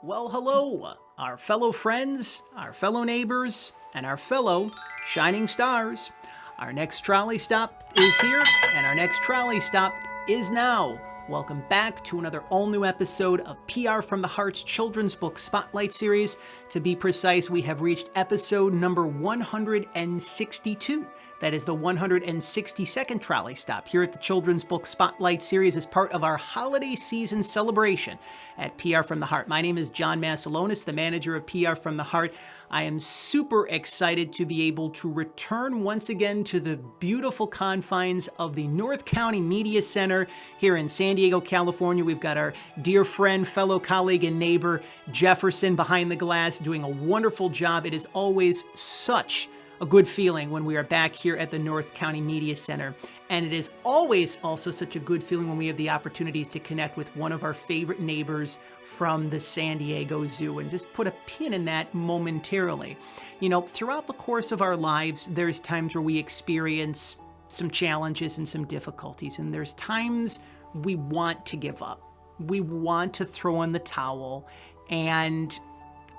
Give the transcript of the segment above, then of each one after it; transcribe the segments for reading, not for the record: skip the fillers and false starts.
Well, hello, our fellow friends, our fellow neighbors, and our fellow shining stars. Our next trolley stop is here, and our next trolley stop is now. Welcome back to another all-new episode of PR from the Heart's Children's Book Spotlight Series. To be precise, we have reached episode number 162. That is the 162nd trolley stop here at the Children's Book Spotlight Series as part of our holiday season celebration at PR from the Heart. My name is John Masiulionis, the manager of PR from the Heart. I am super excited to be able to return once again to the beautiful confines of the North County Media Center here in San Diego, California. We've got our dear friend, fellow colleague, and neighbor, Jefferson, behind the glass, doing a wonderful job. It is always such a good feeling when we are back here at the North County Media Center. And it is always also such a good feeling when we have the opportunities to connect with one of our favorite neighbors from the San Diego Zoo and just put a pin in that momentarily. You know, throughout the course of our lives, there's times where we experience some challenges and some difficulties, and there's times we want to give up. We want to throw in the towel, and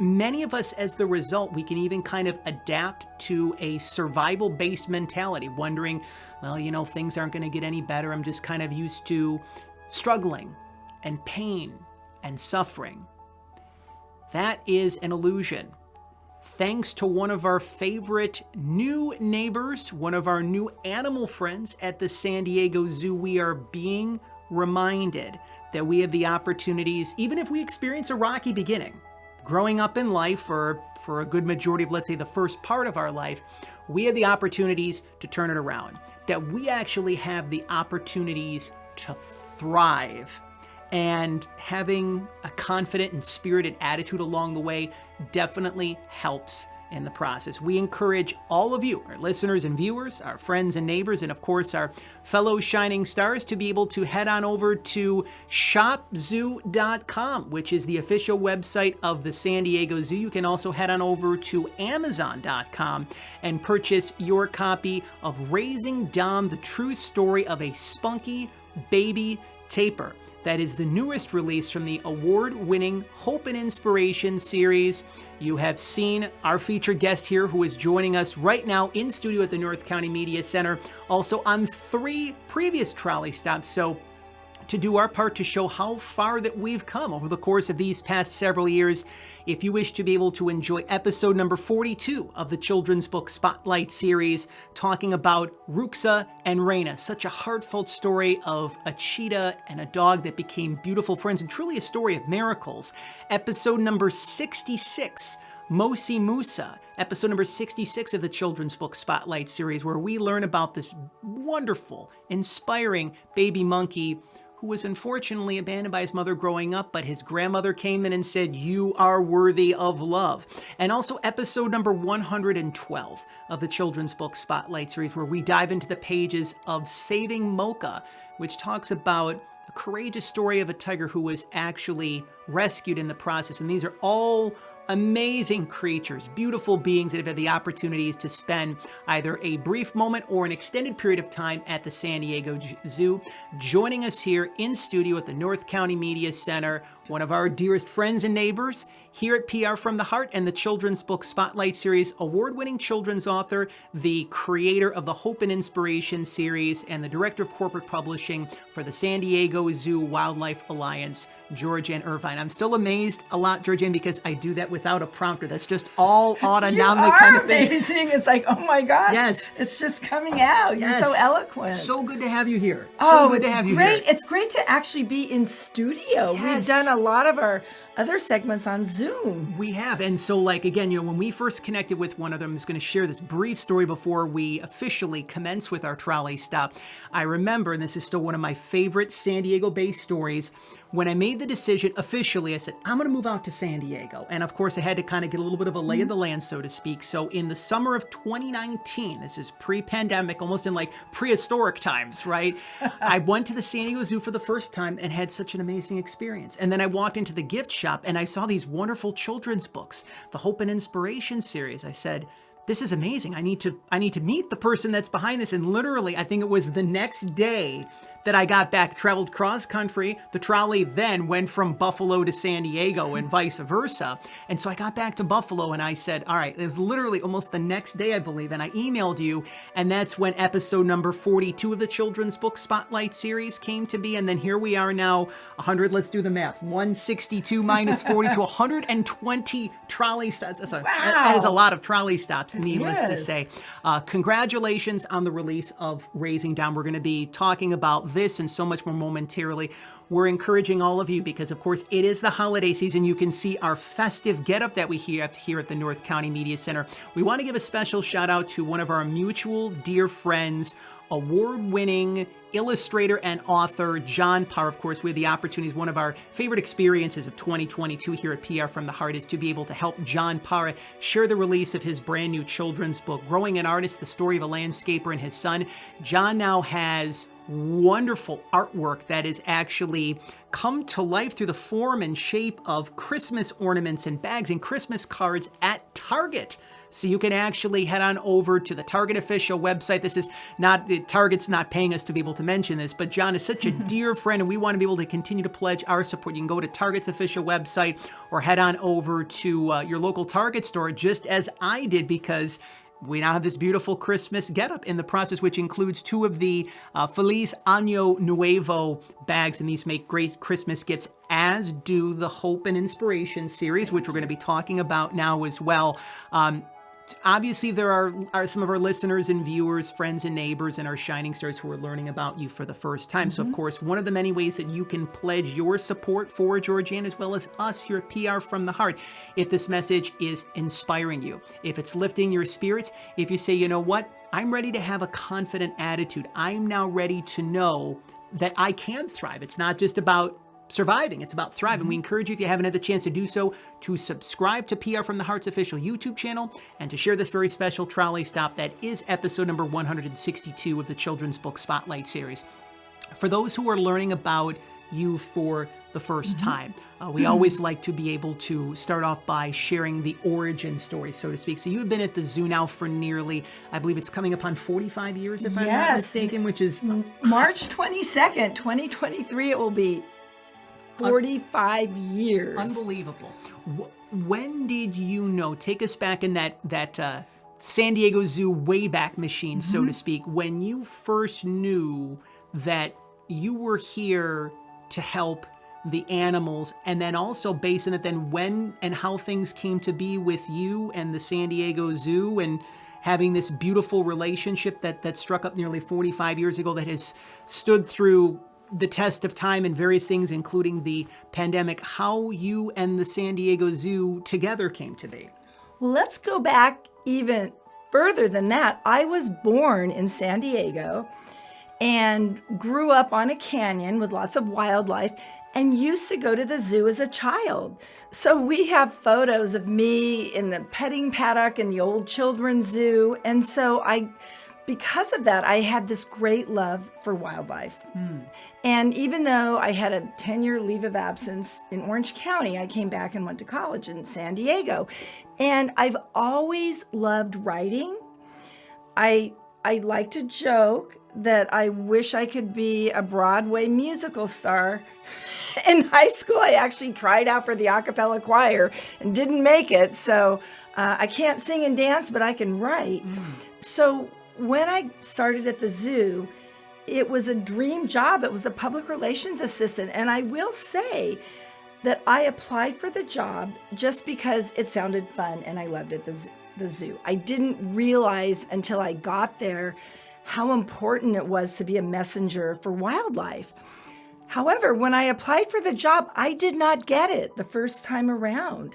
many of us, as the result, we can even kind of adapt to a survival-based mentality, wondering, well, you know, things aren't going to get any better. I'm just kind of used to struggling and pain and suffering. That is an illusion. Thanks to one of our favorite new neighbors, one of our new animal friends at the San Diego Zoo, we are being reminded that we have the opportunities, even if we experience a rocky beginning, growing up in life for a good majority of, let's say, the first part of our life, we have the opportunities to turn it around, that we actually have the opportunities to thrive. And having a confident and spirited attitude along the way definitely helps in the process. We encourage all of you, our listeners and viewers, our friends and neighbors, and of course our fellow shining stars, to be able to head on over to shopzoo.com, which is the official website of the San Diego Zoo. You can also head on over to amazon.com and purchase your copy of Raising Dom, the True Story of a Spunky Baby Tapir. That is the newest release from the award-winning Hope and Inspiration series. You have seen our featured guest here, who is joining us right now in studio at the North County Media Center, also on 3 previous trolley stops. So to do our part to show how far that we've come over the course of these past several years, if you wish to be able to enjoy episode number 42 of the Children's Book Spotlight series, talking about Ruxa and Raina, such a heartfelt story of a cheetah and a dog that became beautiful friends, and truly a story of miracles. Episode number 66, Mosi Musa, episode number 66 of the Children's Book Spotlight series, where we learn about this wonderful, inspiring baby monkey who was unfortunately abandoned by his mother growing up, but his grandmother came in and said, "You are worthy of love." And also episode number 112 of the Children's Book Spotlight series, where we dive into the pages of Saving Mocha, which talks about a courageous story of a tiger who was actually rescued in the process. And these are all amazing creatures, beautiful beings that have had the opportunities to spend either a brief moment or an extended period of time at the San Diego Zoo. Joining us here in studio at the North County Media Center, one of our dearest friends and neighbors here at PR from the Heart and the Children's Book Spotlight series, award-winning children's author, the creator of the Hope and Inspiration series, and the director of corporate publishing for the San Diego Zoo Wildlife Alliance, Georgeanne Irvine. I'm still amazed a lot, Georgeanne, because I do that without a prompter. That's just all autonomic kind of thing. Amazing. It's like, oh my gosh. Yes. It's just coming out. Yes. You're so eloquent. So good to have you here. Oh, so good to have you great. here. It's great to actually be in studio. Yes. We've done a lot of our other segments on Zoom. We have. And so, like, again, you know, when we first connected with one of them, I'm just going to share this brief story before we officially commence with our trolley stop. I remember, and this is still one of my favorite San Diego-based stories, when I made the decision officially, I said, I'm going to move out to San Diego. And of course, I had to kind of get a little bit of a lay of the land, so to speak. So in the summer of 2019, this is pre-pandemic, almost in like prehistoric times, right? I went to the San Diego Zoo for the first time and had such an amazing experience. And then I walked into the gift shop and I saw these wonderful children's books, the Hope and Inspiration series. I said, this is amazing. I need to meet the person that's behind this. And literally, I think it was the next day that I got back, traveled cross country. The trolley then went from Buffalo to San Diego and vice versa. And so I got back to Buffalo and I said, all right, it was literally almost the next day, I believe. And I emailed you. And that's when episode number 42 of the Children's Book Spotlight series came to be. And then here we are now, 100, let's do the math, 162 minus 42, 120 trolley stops. Wow. That is a lot of trolley stops, needless to say. Congratulations on the release of Raising Down. We're going to be talking about this and so much more momentarily. We're encouraging all of you because, of course, it is the holiday season. You can see our festive getup that we have here at the North County Media Center. We want to give a special shout out to one of our mutual dear friends, award-winning illustrator and author John Parr. Of course, we had the opportunity, one of our favorite experiences of 2022 here at PR from the Heart is to be able to help John Parr share the release of his brand new children's book, Growing an Artist, the story of a landscaper and his son. John now has wonderful artwork that has actually come to life through the form and shape of Christmas ornaments and bags and Christmas cards at Target. So you can actually head on over to the Target official website. This is not, Target's not paying us to be able to mention this, but John is such a dear friend and we want to be able to continue to pledge our support. You can go to Target's official website or head on over to your local Target store, just as I did, because we now have this beautiful Christmas getup in the process, which includes two of the Feliz Año Nuevo bags, and these make great Christmas gifts, as do the Hope and Inspiration series, which we're going to be talking about now as well. Obviously, there are some of our listeners and viewers, friends and neighbors, and our shining stars who are learning about you for the first time. So, of course, one of the many ways that you can pledge your support for Georgeanne, as well as us here at PR from the Heart, if this message is inspiring you, if it's lifting your spirits, if you say, you know what, I'm ready to have a confident attitude. I'm now ready to know that I can thrive. It's not just about surviving, it's about thriving. We encourage you, if you haven't had the chance to do so, to subscribe to PR from the Heart's official YouTube channel and to share this very special trolley stop that is episode number 162 of the Children's Book Spotlight series. For those who are learning about you for the first time, we always like to be able to start off by sharing the origin story, so to speak. So you've been at the zoo now for nearly, I believe it's coming upon 45 years, if I'm not mistaken, which is March 22nd, 2023, it will be 45 years. Unbelievable. When did you know, take us back in that San Diego Zoo Wayback Machine, so to speak, when you first knew that you were here to help the animals, and then also based on it, then when and how things came to be with you and the San Diego Zoo and having this beautiful relationship that struck up nearly 45 years ago that has stood through the test of time and various things, including the pandemic, how you and the San Diego Zoo together came to be. Well, let's go back even further than that. I was born in San Diego and grew up on a canyon with lots of wildlife and used to go to the zoo as a child. So we have photos of me in the petting paddock in the old children's zoo. And so because of that, I had this great love for wildlife. And even though I had a 10-year leave of absence in Orange County, I came back and went to college in San Diego. And I've always loved writing. I like to joke that I wish I could be a Broadway musical star. In high school, I actually tried out for the a cappella choir and didn't make it. So I can't sing and dance, but I can write. So when I started at the zoo, it was a dream job. It was a public relations assistant. And I will say that I applied for the job just because it sounded fun and I loved it, the zoo. I didn't realize until I got there how important it was to be a messenger for wildlife. However, when I applied for the job, I did not get it the first time around.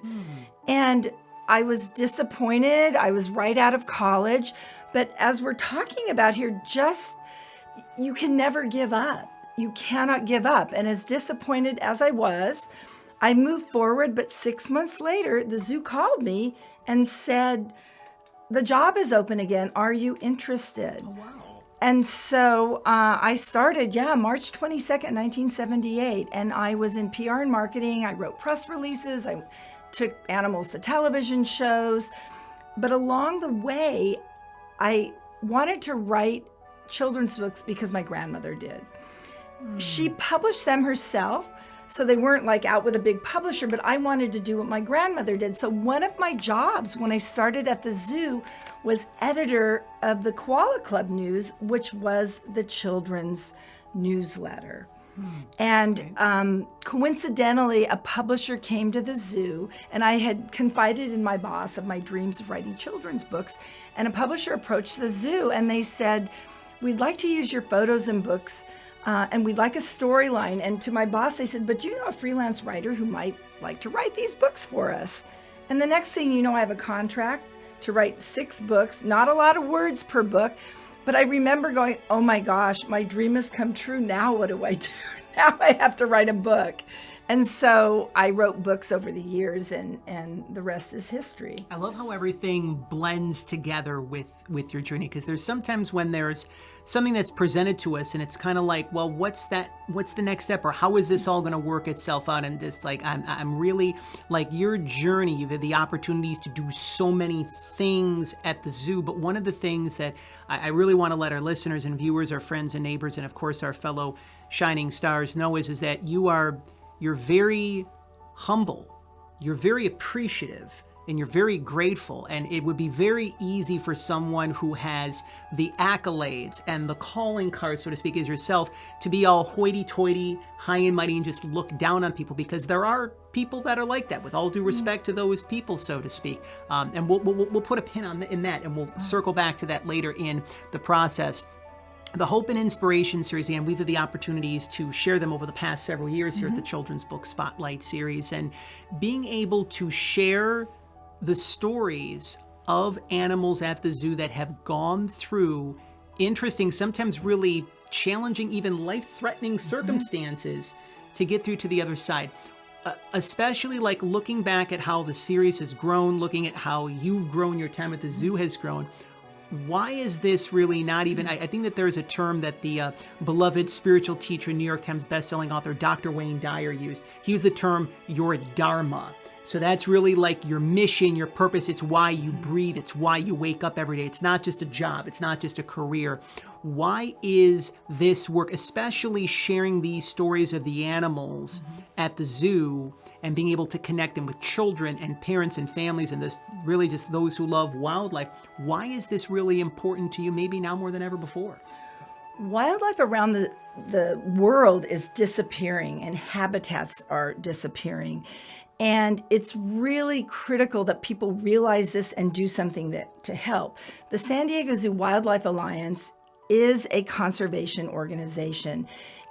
And I was disappointed. I was right out of college. But as we're talking about here, you can never give up. You cannot give up. And as disappointed as I was, I moved forward. But 6 months later, the zoo called me and said, the job is open again. Are you interested? Oh, wow. And so I started, March 22nd, 1978. And I was in PR and marketing. I wrote press releases. I took animals to television shows. But along the way, I wanted to write children's books because my grandmother did. She published them herself, so they weren't like out with a big publisher, but I wanted to do what my grandmother did. So one of my jobs when I started at the zoo was editor of the Koala Club News, which was the children's newsletter. And coincidentally, a publisher came to the zoo, and I had confided in my boss of my dreams of writing children's books, and a publisher approached the zoo, and they said, we'd like to use your photos and books, and we'd like a storyline. And to my boss, they said, but you know a freelance writer who might like to write these books for us? And the next thing you know, I have a contract to write 6 books, not a lot of words per book. But I remember going, oh my gosh, my dream has come true. Now what do I do? Now I have to write a book. And so I wrote books over the years, and the rest is history. I love how everything blends together with your journey, because there's sometimes when there's something that's presented to us and it's kind of like, well, what's the next step, or how is this all going to work itself out? And this, like, I'm really like your journey. You've had the opportunities to do so many things at the zoo, but one of the things that I really want to let our listeners and viewers, our friends and neighbors, and of course our fellow shining stars know is that you're very humble, you're very appreciative, and you're very grateful. And it would be very easy for someone who has the accolades and the calling card, so to speak, as yourself, to be all hoity-toity, high and mighty, and just look down on people, because there are people that are like that, with all due respect to those people, so to speak. And we'll put a pin in that, and we'll circle back to that later in the process. The Hope and Inspiration series, and we've had the opportunities to share them over the past several years here at the Children's Book Spotlight series, and being able to share the stories of animals at the zoo that have gone through interesting, sometimes really challenging, even life-threatening circumstances to get through to the other side. Especially like looking back at how the series has grown, looking at how you've grown, your time at the zoo has grown. Why is this really not even, I think that there's a term that the beloved spiritual teacher, New York Times bestselling author, Dr. Wayne Dyer used. He used the term, your dharma. So that's really like your mission, your purpose. It's why you breathe. It's why you wake up every day. It's not just a job. It's not just a career. Why is this work, especially sharing these stories of the animals at the zoo and being able to connect them with children and parents and families and this really just those who love wildlife, why is this really important to you, maybe now more than ever before? Wildlife around the world is disappearing, and habitats are disappearing. And it's really critical that people realize this and do something to help. The San Diego Zoo Wildlife Alliance is a conservation organization,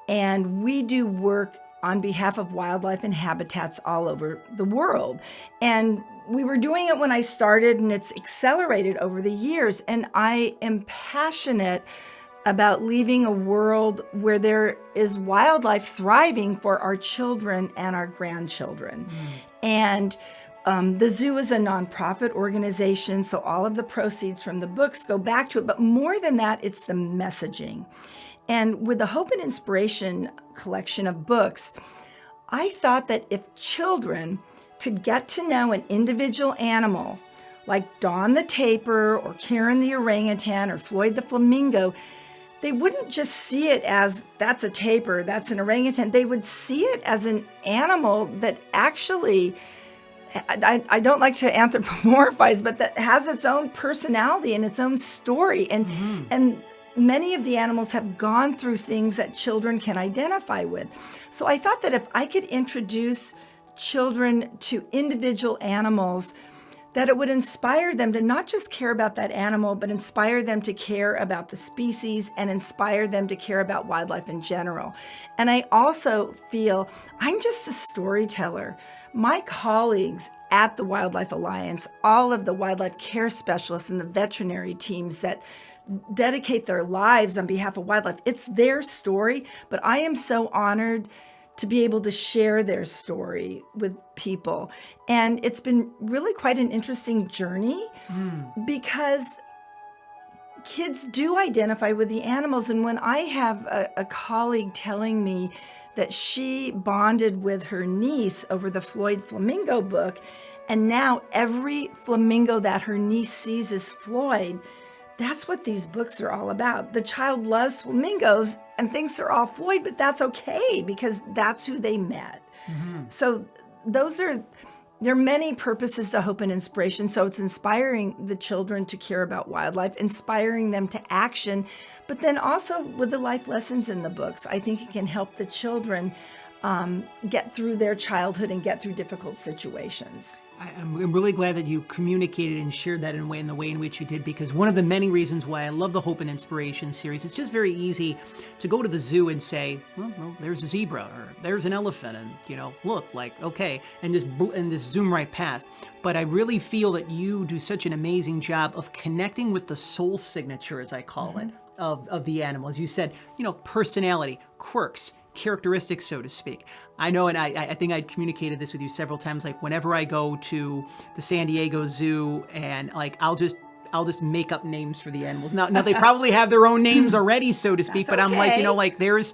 and we do work on behalf of wildlife and habitats all over the world. And we were doing it when I started, and it's accelerated over the years. And I am passionate about leaving a world where there is wildlife thriving for our children and our grandchildren. And the zoo is a nonprofit organization, so all of the proceeds from the books go back to it. But more than that, it's the messaging. And with the Hope and Inspiration collection of books, I thought that if children could get to know an individual animal, like Don the tapir or Karen the orangutan or Floyd the flamingo, they wouldn't just see it as that's a tapir, that's an orangutan. They would see it as an animal that actually, I don't like to anthropomorphize, but that has its own personality and its own story. And many of the animals have gone through things that children can identify with. So I thought that if I could introduce children to individual animals, that it would inspire them to not just care about that animal, but inspire them to care about the species and inspire them to care about wildlife in general. And I also feel I'm just the storyteller. My colleagues at the Wildlife Alliance, all of the wildlife care specialists and the veterinary teams that dedicate their lives on behalf of wildlife, it's their story, but I am so honored to be able to share their story with people. And it's been really quite an interesting journey because kids do identify with the animals. And when I have a colleague telling me that she bonded with her niece over the Floyd Flamingo book, And now every flamingo that her niece sees is Floyd. That's what these books are all about. The child loves flamingos and thinks they're all Floyd, but that's okay because that's who they met. So there are many purposes to hope and inspiration. So it's inspiring the children to care about wildlife, inspiring them to action, but then also with the life lessons in the books, I think it can help the children get through their childhood and get through difficult situations. I'm really glad that you communicated and shared that in the way in which you did, because one of the many reasons why I love the Hope and Inspiration series, it's just very easy to go to the zoo and say, well, there's a zebra or there's an elephant, and look, like, okay, and just zoom right past. But I really feel that you do such an amazing job of connecting with the soul signature, as I call it, of the animal. As you said, personality, quirks, characteristics, so to speak. I know, and I think I'd communicated this with you several times, like whenever I go to the San Diego Zoo and like I'll just make up names for the animals. Now they probably have their own names already, so to speak, but I'm like, like there's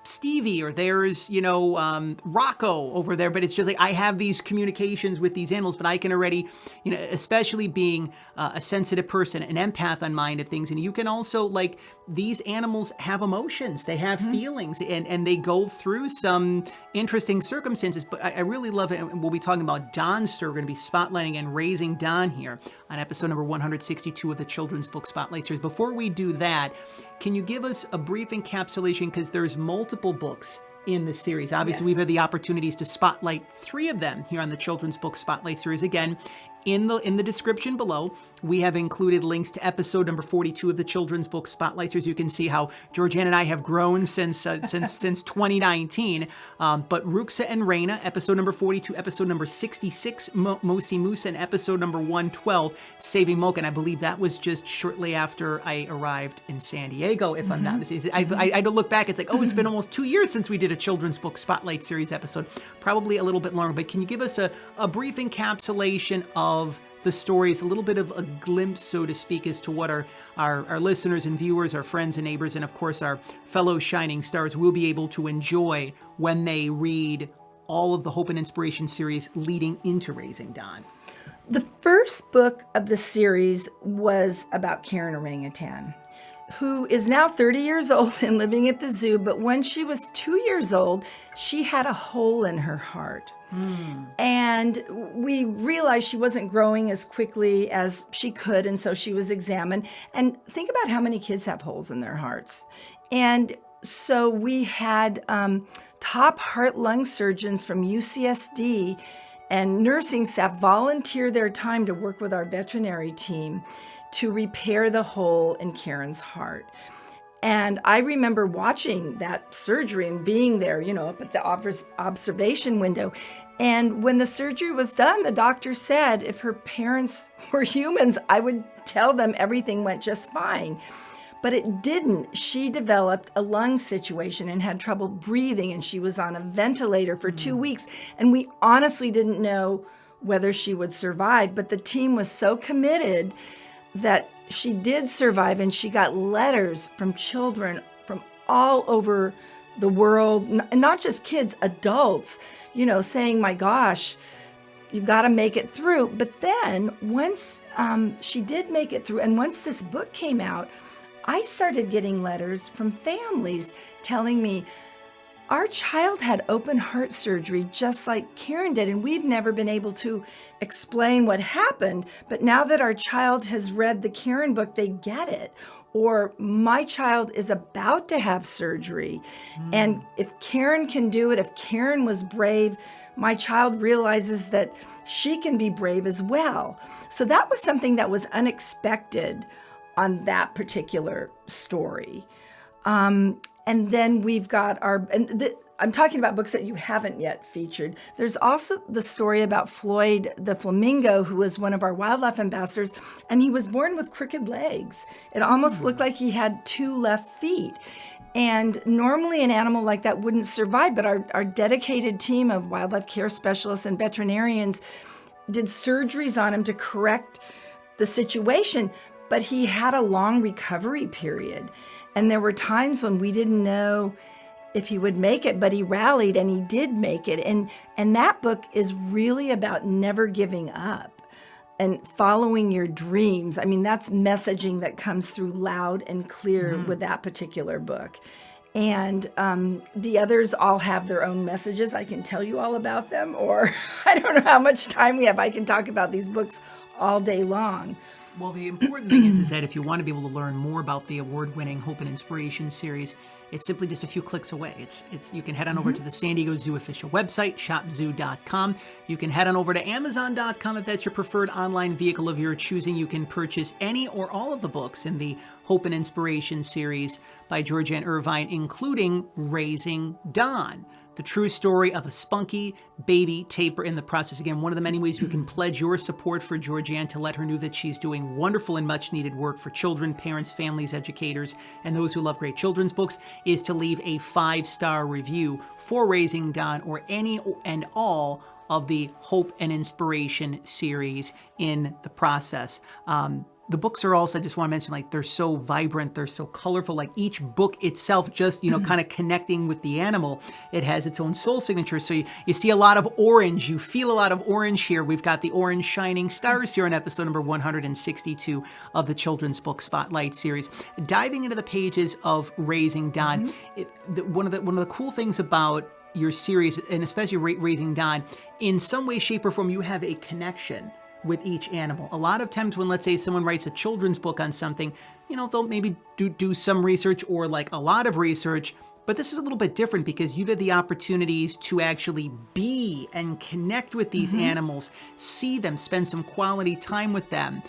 Stevie or there's, Rocco over there, but it's just like I have these communications with these animals, but I can already, especially being a sensitive person, an empath on mind of things, and you can also, like, these animals have emotions, they have feelings, and they go through some interesting circumstances, but I really love it, and we'll be talking about Don's story. We're going to be spotlighting and raising Don here on episode number 162 of the Children's Book Spotlight Series. Before we do that, can you give us a brief encapsulation, because there's multiple books in the series. Obviously, We've had the opportunities to spotlight 3 of them here on the Children's Book Spotlight Series. Again, in the description below, we have included links to episode number 42 of the Children's Book Spotlight Series. You can see how Georgeanne and I have grown since 2019. But Ruxa and Reina, episode number 42, episode number 66, Mosi Musa, and episode number 112, Saving Mocha. And I believe that was just shortly after I arrived in San Diego, if I'm not mistaken. I had to look back. It's like, it's been almost 2 years since we did a Children's Book Spotlight Series episode. Probably a little bit longer. But can you give us a brief encapsulation of the stories, a little bit of a glimpse, so to speak, as to what our listeners and viewers, our friends and neighbors, and of course our fellow shining stars will be able to enjoy when they read all of the Hope and Inspiration series leading into Raising Don? The first book of the series was about Karen Orangutan, who is now 30 years old and living at the zoo. But when she was 2 years old, she had a hole in her heart. And we realized she wasn't growing as quickly as she could, and so she was examined. And think about how many kids have holes in their hearts. And so we had top heart-lung surgeons from UCSD and nursing staff volunteer their time to work with our veterinary team to repair the hole in Karen's heart. And I remember watching that surgery and being there, up at the observation window. And when the surgery was done, the doctor said if her parents were humans, I would tell them everything went just fine. But it didn't. She developed a lung situation and had trouble breathing, and she was on a ventilator for 2 weeks. And we honestly didn't know whether she would survive, but the team was so committed that she did survive, and she got letters from children from all over the world, not just kids, adults, saying, my gosh, you've got to make it through. But then once she did make it through, and once this book came out, I started getting letters from families telling me, our child had open heart surgery just like Karen did, and we've never been able to explain what happened. But now that our child has read the Karen book, they get it. Or my child is about to have surgery. And if Karen can do it, if Karen was brave, my child realizes that she can be brave as well. So that was something that was unexpected on that particular story. And then we've got I'm talking about books that you haven't yet featured. There's also the story about Floyd the flamingo, who was one of our wildlife ambassadors, and he was born with crooked legs. It almost looked like he had 2 left feet. And normally an animal like that wouldn't survive, but our dedicated team of wildlife care specialists and veterinarians did surgeries on him to correct the situation, but he had a long recovery period. And there were times when we didn't know if he would make it, but he rallied and he did make it. And that book is really about never giving up and following your dreams. I mean, that's messaging that comes through loud and clear with that particular book. And the others all have their own messages. I can tell you all about them, or I don't know how much time we have. I can talk about these books all day long. Well, the important thing is that if you want to be able to learn more about the award-winning Hope and Inspiration series, it's simply just a few clicks away. It's you can head on over to the San Diego Zoo official website, shopzoo.com. You can head on over to amazon.com if that's your preferred online vehicle of your choosing. You can purchase any or all of the books in the Hope and Inspiration series by Georgeanne Irvine, including Raising Dawn, the true story of a spunky baby tapir in the process. Again, one of the many ways you can pledge your support for Georgeanne to let her know that she's doing wonderful and much needed work for children, parents, families, educators, and those who love great children's books is to leave a 5-star review for Raising Dawn or any and all of the Hope and Inspiration series in the process. The books are also, I just want to mention, like, they're so vibrant, they're so colorful. Like, each book itself, just, kind of connecting with the animal, it has its own soul signature. So you see a lot of orange, you feel a lot of orange here. We've got the orange shining stars here in episode number 162 of the Children's Book Spotlight series. Diving into the pages of Raising Dawn, one of the cool things about your series, and especially Raising Dawn, in some way, shape, or form, you have a connection with each animal. A lot of times when, let's say, someone writes a children's book on something, they'll maybe do some research or like a lot of research, but this is a little bit different because you've had the opportunities to actually be and connect with these animals, see them, spend some quality time with them.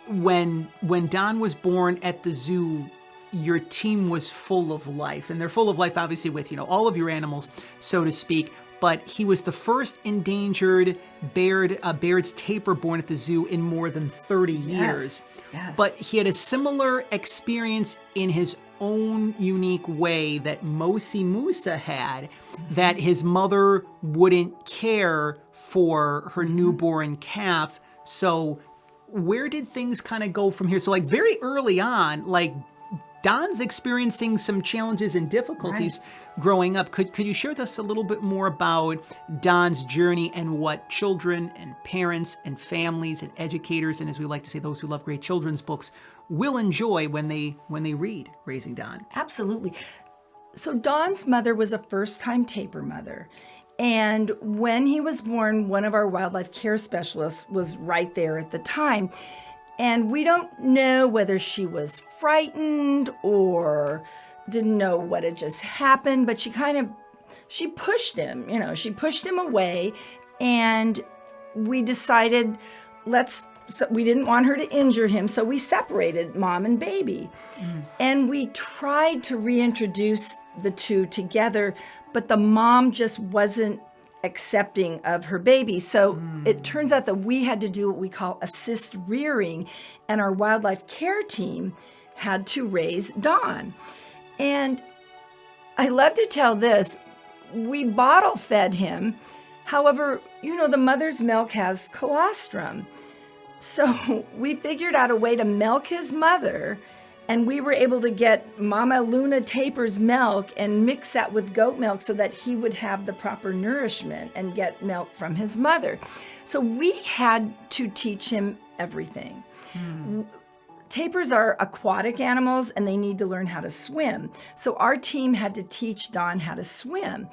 When Don was born at the zoo, your team was full of life, and they're full of life, obviously, with, all of your animals, so to speak. But he was the first endangered Baird's tapir born at the zoo in more than 30 years. Yes. But he had a similar experience in his own unique way that Mosi Musa had, that his mother wouldn't care for her newborn calf. So where did things kind of go from here? So, like, very early on, like, Don's experiencing some challenges and difficulties growing up. Could you share with us a little bit more about Don's journey and what children and parents and families and educators, and as we like to say, those who love great children's books, will enjoy when they read Raising Dawn? Absolutely. So Don's mother was a first-time tapir mother. And when he was born, one of our wildlife care specialists was right there at the time. And we don't know whether she was frightened or didn't know what had just happened, but she pushed him, she pushed him away. And we decided we didn't want her to injure him, so we separated mom and baby. And we tried to reintroduce the two together, but the mom just wasn't accepting of her baby. So it turns out that we had to do what we call assist rearing, and our wildlife care team had to raise Don. And I love to tell this, we bottle fed him. However, the mother's milk has colostrum. So we figured out a way to milk his mother, and we were able to get Mama Luna Tapir's milk and mix that with goat milk so that he would have the proper nourishment and get milk from his mother. So we had to teach him everything. Tapirs are aquatic animals, and they need to learn how to swim. So our team had to teach Don how to swim.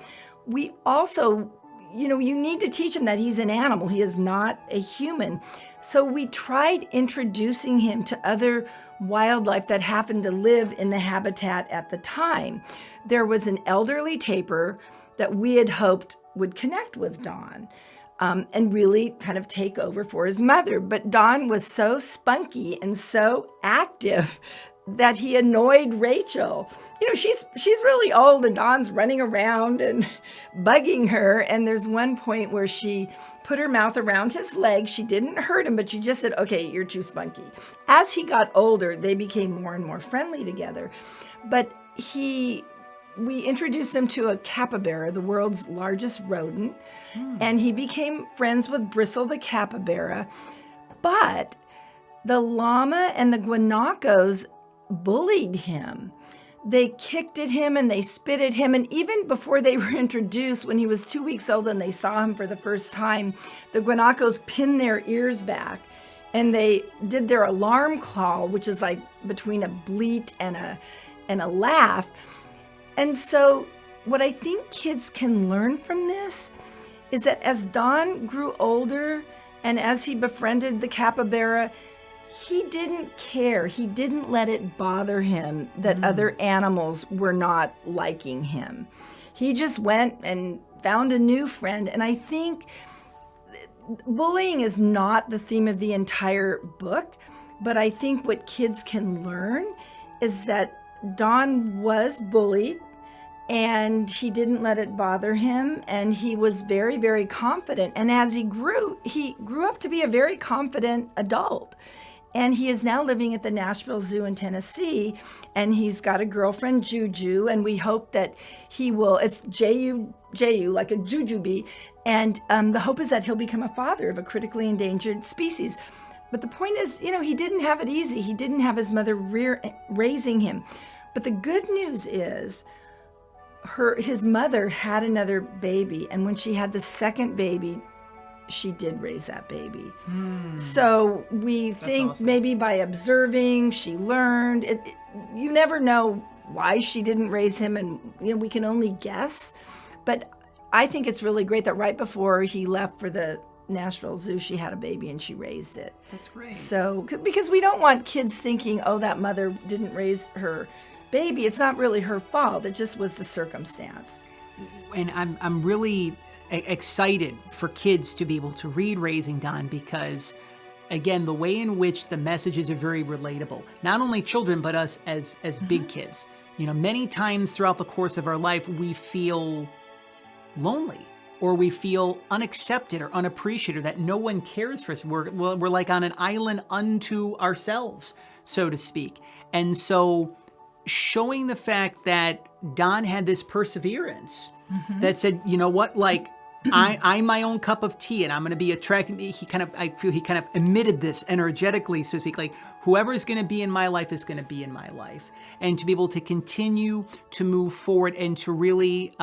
We also, you need to teach him that he's an animal. He is not a human. So we tried introducing him to other wildlife that happened to live in the habitat at the time. There was an elderly tapir that we had hoped would connect with Don and really kind of take over for his mother. But Don was so spunky and so active that he annoyed Rachel. She's really old, and Don's running around and bugging her. And there's one point where she put her mouth around his leg. She didn't hurt him, but she just said, "Okay, you're too spunky." As he got older, they became more and more friendly together. But we introduced him to a capybara, the world's largest rodent, and he became friends with Bristle the capybara. But the llama and the guanacos bullied him. they kicked at him and they spit at him. And even before they were introduced, when he was 2 weeks old and they saw him for the first time, the guanacos pinned their ears back and they did their alarm call, which is like between a bleat and a laugh. And so what I think kids can learn from this is that as Don grew older and as he befriended the capybara, he didn't care. He didn't let it bother him that other animals were not liking him. He just went and found a new friend. And I think bullying is not the theme of the entire book, but I think what kids can learn is that Don was bullied and he didn't let it bother him, and he was very, very confident. And as he grew up to be a very confident adult. And he is now living at the Nashville Zoo in Tennessee, and he's got a girlfriend, Juju, and we hope that he will, it's J-U, like a jujube, and the hope is that he'll become a father of a critically endangered species. But the point is, he didn't have it easy. He didn't have his mother raising him. But the good news is, his mother had another baby, and when she had the second baby, she did raise that baby. So we think awesome. Maybe by observing, she learned. You never know why she didn't raise him, and we can only guess. But I think it's really great that right before he left for the Nashville Zoo, she had a baby and she raised it. That's great. So, because we don't want kids thinking, oh, that mother didn't raise her baby. It's not really her fault. It just was the circumstance. And I'm really excited for kids to be able to read Raising Don because, again, the way in which the messages are very relatable. Not only children, but us as big kids. Many times throughout the course of our life, we feel lonely or we feel unaccepted or unappreciated, that no one cares for us. We're like on an island unto ourselves, so to speak. And so showing the fact that Don had this perseverance that said, you know what, like, I'm my own cup of tea and I'm going to be attracted. I feel he kind of emitted this energetically, so to speak, like whoever's going to be in my life is going to be in my life. And to be able to continue to move forward and to really,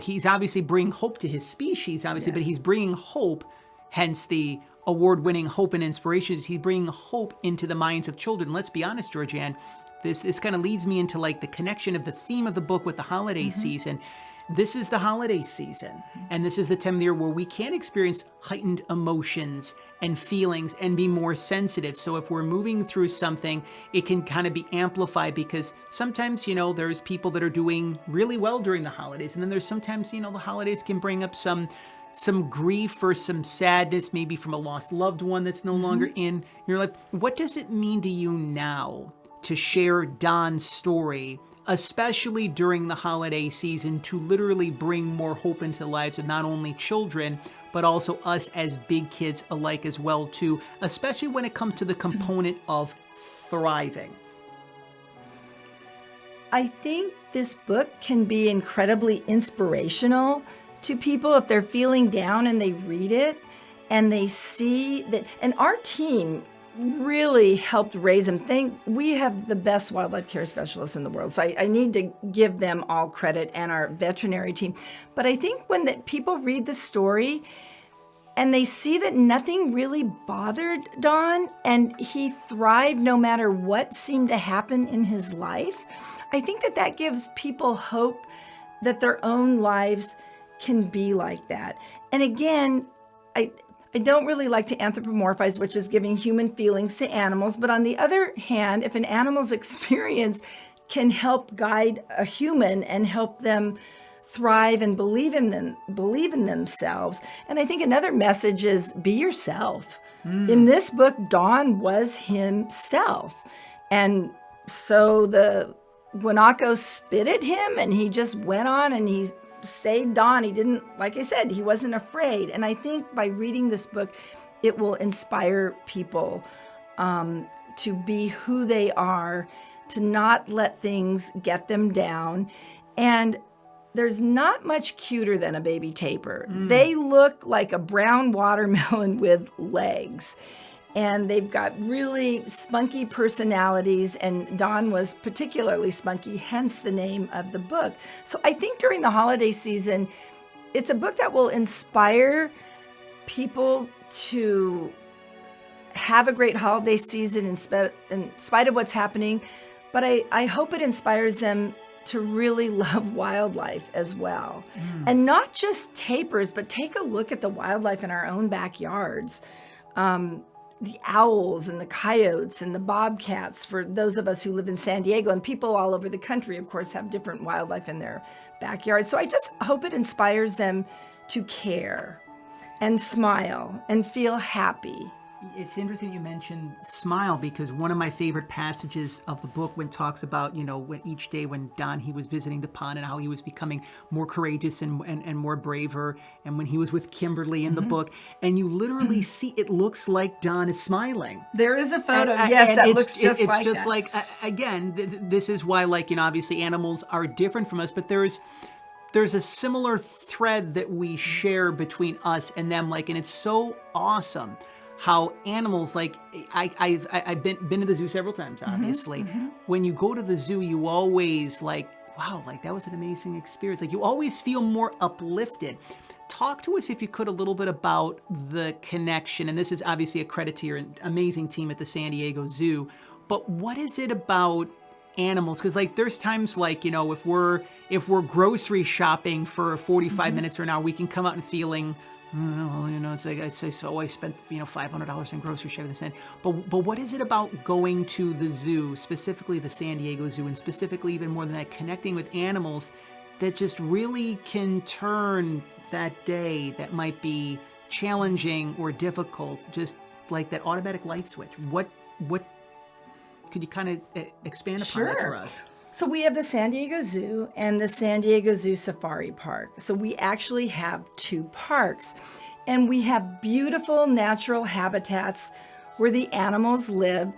he's obviously bringing hope to his species, obviously, but he's bringing hope, hence the award-winning Hope and Inspirations. He's bringing hope into the minds of children. Let's be honest, Georgeanne, this kind of leads me into like the connection of the theme of the book with the holiday season. This is the holiday season, and this is the time of the year where we can experience heightened emotions and feelings and be more sensitive. So if we're moving through something, it can kind of be amplified because sometimes, there's people that are doing really well during the holidays. And then there's sometimes, the holidays can bring up some grief or some sadness, maybe from a lost loved one that's no longer in your life. What does it mean to you now to share Don's story, especially during the holiday season, to literally bring more hope into the lives of not only children, but also us as big kids alike as well too, especially when it comes to the component of thriving? I think this book can be incredibly inspirational to people if they're feeling down and they read it and they see that. And our team really helped raise him. We have the best wildlife care specialists in the world, so I need to give them all credit, and our veterinary team. But I think when people read the story and they see that nothing really bothered Don and he thrived no matter what seemed to happen in his life, I think that gives people hope that their own lives can be like that. And again, I don't really like to anthropomorphize, which is giving human feelings to animals. But on the other hand, if an animal's experience can help guide a human and help them thrive and believe in themselves. And I think another message is be yourself. In this book, Don was himself. And so the guanaco spit at him and he just went on and he stayed Don. He didn't, like I said, he wasn't afraid. And I think by reading this book, it will inspire people to be who they are, to not let things get them down. And there's not much cuter than a baby tapir. They look like a brown watermelon with legs. and they've got really spunky personalities, and Don was particularly spunky, hence the name of the book. So I think during the holiday season, it's a book that will inspire people to have a great holiday season in spite of what's happening, but I hope it inspires them to really love wildlife as well. And not just tapirs, but take a look at the wildlife in our own backyards. The owls and the coyotes and the bobcats, for those of us who live in San Diego, and people all over the country, of course, have different wildlife in their backyards. So I just hope it inspires them to care and smile and feel happy. It's interesting you mentioned smile, because one of my favorite passages of the book when it talks about, when each day when Don, he was visiting the pond and how he was becoming more courageous and more braver. And when he was with Kimberly in the book, and you literally see, it looks like Don is smiling. There is a photo, yes, that looks just like that. It's just like, again, this is why, obviously animals are different from us, but there's a similar thread that we share between us and them, and it's so awesome how animals, I've been to the zoo several times, obviously. When you go to the zoo, you always wow, that was an amazing experience. You always feel more uplifted. Talk to us, if you could, a little bit about the connection. And this is obviously a credit to your amazing team at the San Diego Zoo. But what is it about animals? Because there's times if we're grocery shopping for 45 minutes or an hour, we can come out and feeling, it's like I'd say, so I spent $500 on grocery shopping this end. But what is it about going to the zoo, specifically the San Diego Zoo, and specifically even more than that, connecting with animals, that just really can turn that day that might be challenging or difficult, just like that automatic light switch? What could you kind of expand upon that for us? So we have the San Diego Zoo and the San Diego Zoo Safari Park. So we actually have two parks, and we have beautiful natural habitats where the animals live.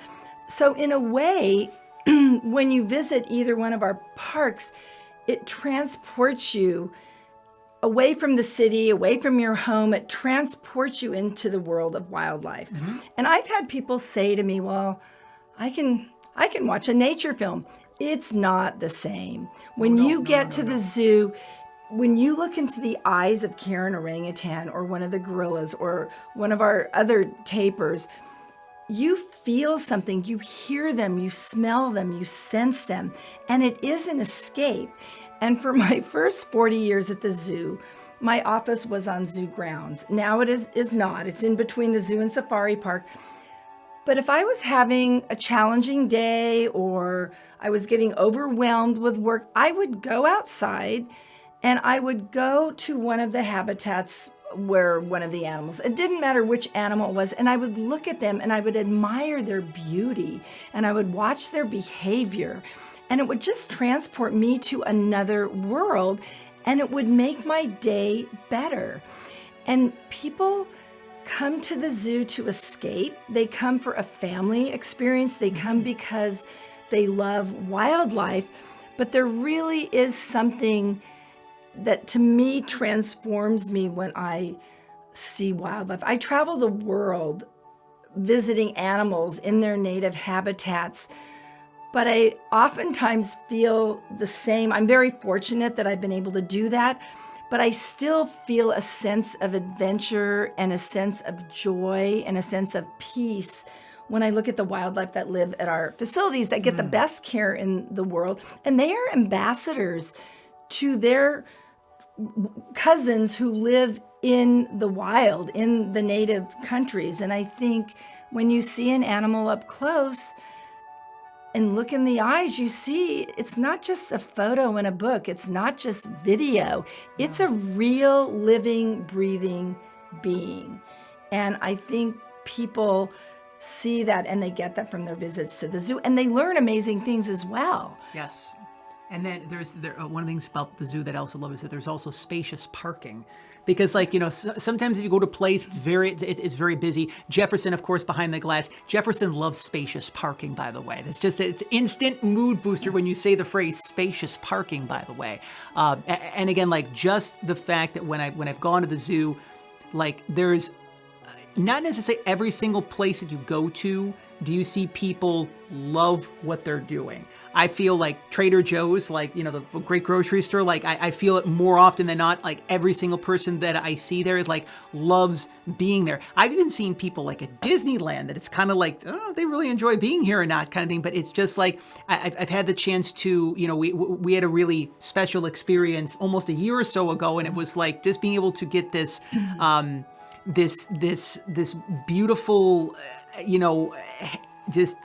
So in a way, when you visit either one of our parks, it transports you away from the city, away from your home. It transports you into the world of wildlife. And I've had people say to me, well, I can watch a nature film. It's not the same. When you get to the zoo, when you look into the eyes of Karen orangutan or one of the gorillas or one of our other tapirs, you feel something, you hear them, you smell them, you sense them, and it is an escape. And for my first 40 years at the zoo, my office was on zoo grounds. Now it is not. It's in between the zoo and safari park. But if I was having a challenging day or I was getting overwhelmed with work, I would go outside and I would go to one of the habitats where one of the animals, it didn't matter which animal it was, and I would look at them and I would admire their beauty and I would watch their behavior, and it would just transport me to another world, and it would make my day better. And people come to the zoo to escape. They come for a family experience. They come because they love wildlife. But there really is something that to me transforms me when I see wildlife. I travel the world visiting animals in their native habitats, but I oftentimes feel the same. I'm very fortunate that I've been able to do that. But I still feel a sense of adventure and a sense of joy and a sense of peace when I look at the wildlife that live at our facilities that get the best care in the world. And they are ambassadors to their cousins who live in the wild, in the native countries. And I think when you see an animal up close and look in the eyes, you see it's not just a photo in a book. It's not just video. It's a real living, breathing being. And I think people see that and they get that from their visits to the zoo, and they learn amazing things as well. Yes. And then there's one of the things about the zoo that I also love is that there's also spacious parking. Because sometimes if you go to a place, it's very busy. Jefferson, of course, behind the glass. Jefferson loves spacious parking, by the way. It's instant mood booster when you say the phrase spacious parking, by the way. And again, just the fact that when I've gone to the zoo, there's not necessarily every single place that you go to do you see people love what they're doing. I feel like Trader Joe's, like, the great grocery store, like I feel it more often than not, like every single person that I see there is like loves being there. I've even seen people like at Disneyland that it's kind of like, oh, they really enjoy being here or not kind of thing. But it's just like, I've had the chance to, we had a really special experience almost a year or so ago. And it was like just being able to get this, this beautiful, just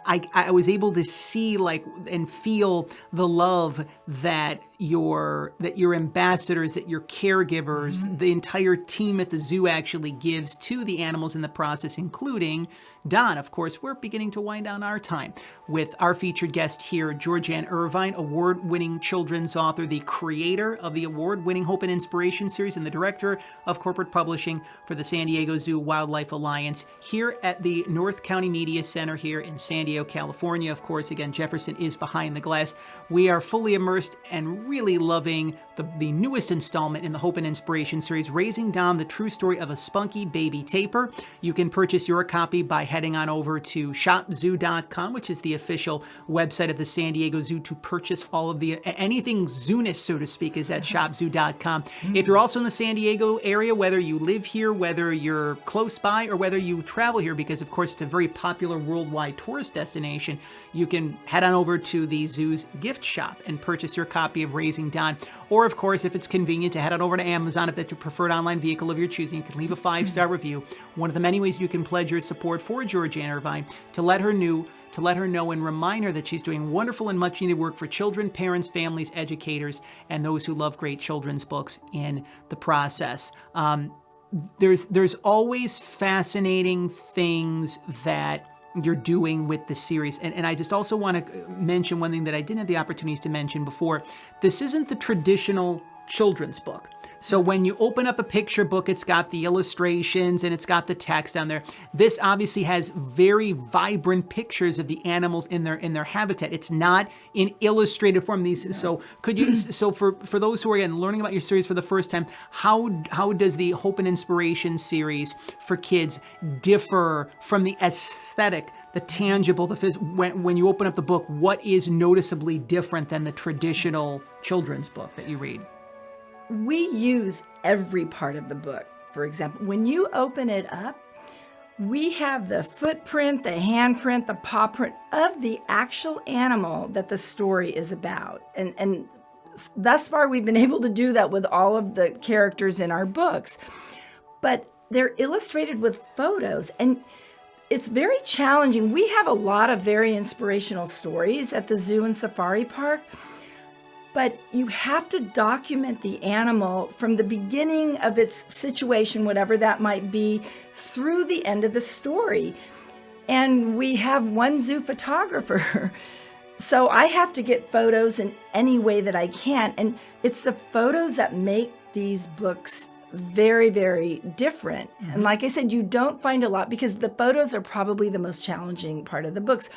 I was able to see and feel the love that your ambassadors, that your caregivers, the entire team at the zoo actually gives to the animals in the process, including Don. Of course, we're beginning to wind down our time with our featured guest here, Georgeanne Irvine, award-winning children's author, the creator of the award-winning Hope and Inspiration series, and the director of corporate publishing for the San Diego Zoo Wildlife Alliance, here at the North County Media Center here in San Diego, California. Of course, again, Jefferson is behind the glass. We are fully immersed and really loving the newest installment in the Hope and Inspiration series, Raising Don, the true story of a spunky baby tapir. You can purchase your copy by heading on over to shopzoo.com, which is the official website of the San Diego Zoo, to purchase all of the anything zooness, so to speak, is at shopzoo.com. If you're also in the San Diego area, whether you live here, whether you're close by, or whether you travel here, because of course it's a very popular worldwide tourist destination, you can head on over to the zoo's gift shop and purchase your copy of Raising Don. Or, of course, if it's convenient, to head on over to Amazon, if that's your preferred online vehicle of your choosing. You can leave a 5-star review. One of the many ways you can pledge your support for Georgeanne Irvine, to let her know and remind her that she's doing wonderful and much needed work for children, parents, families, educators, and those who love great children's books in the process. There's always fascinating things that you're doing with the series. And I just also want to mention one thing that I didn't have the opportunities to mention before. This isn't the traditional children's book. So when you open up a picture book, it's got the illustrations and it's got the text on there. This obviously has very vibrant pictures of the animals in their habitat. It's not in illustrated form. So could you? So for those who are again learning about your series for the first time, how does the Hope and Inspiration series for kids differ from the aesthetic, the tangible, the physical? When you open up the book, what is noticeably different than the traditional children's book that you read? We use every part of the book. For example, when you open it up, we have the footprint, the handprint, the paw print of the actual animal that the story is about. And thus far, we've been able to do that with all of the characters in our books. But they're illustrated with photos, and it's very challenging. We have a lot of very inspirational stories at the zoo and safari park, but you have to document the animal from the beginning of its situation, whatever that might be, through the end of the story. And we have one zoo photographer. So I have to get photos in any way that I can. And it's the photos that make these books very, very different. Mm-hmm. And like I said, you don't find a lot because the photos are probably the most challenging part of the books.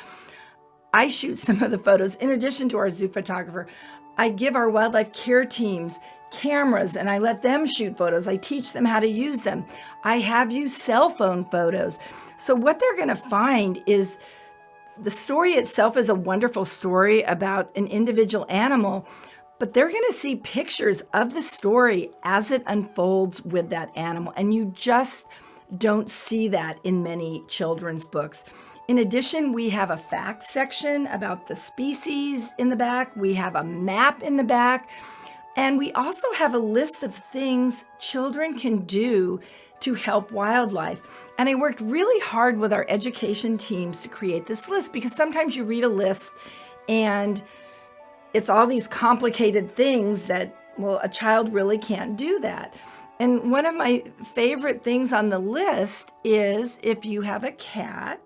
I shoot some of the photos in addition to our zoo photographer. I give our wildlife care teams cameras and I let them shoot photos. I teach them how to use them. I have used cell phone photos. So what they're going to find is the story itself is a wonderful story about an individual animal, but they're going to see pictures of the story as it unfolds with that animal. And you just don't see that in many children's books. In addition, we have a fact section about the species in the back. We have a map in the back. And we also have a list of things children can do to help wildlife. And I worked really hard with our education teams to create this list because sometimes you read a list and it's all these complicated things that, well, a child really can't do that. And one of my favorite things on the list is if you have a cat,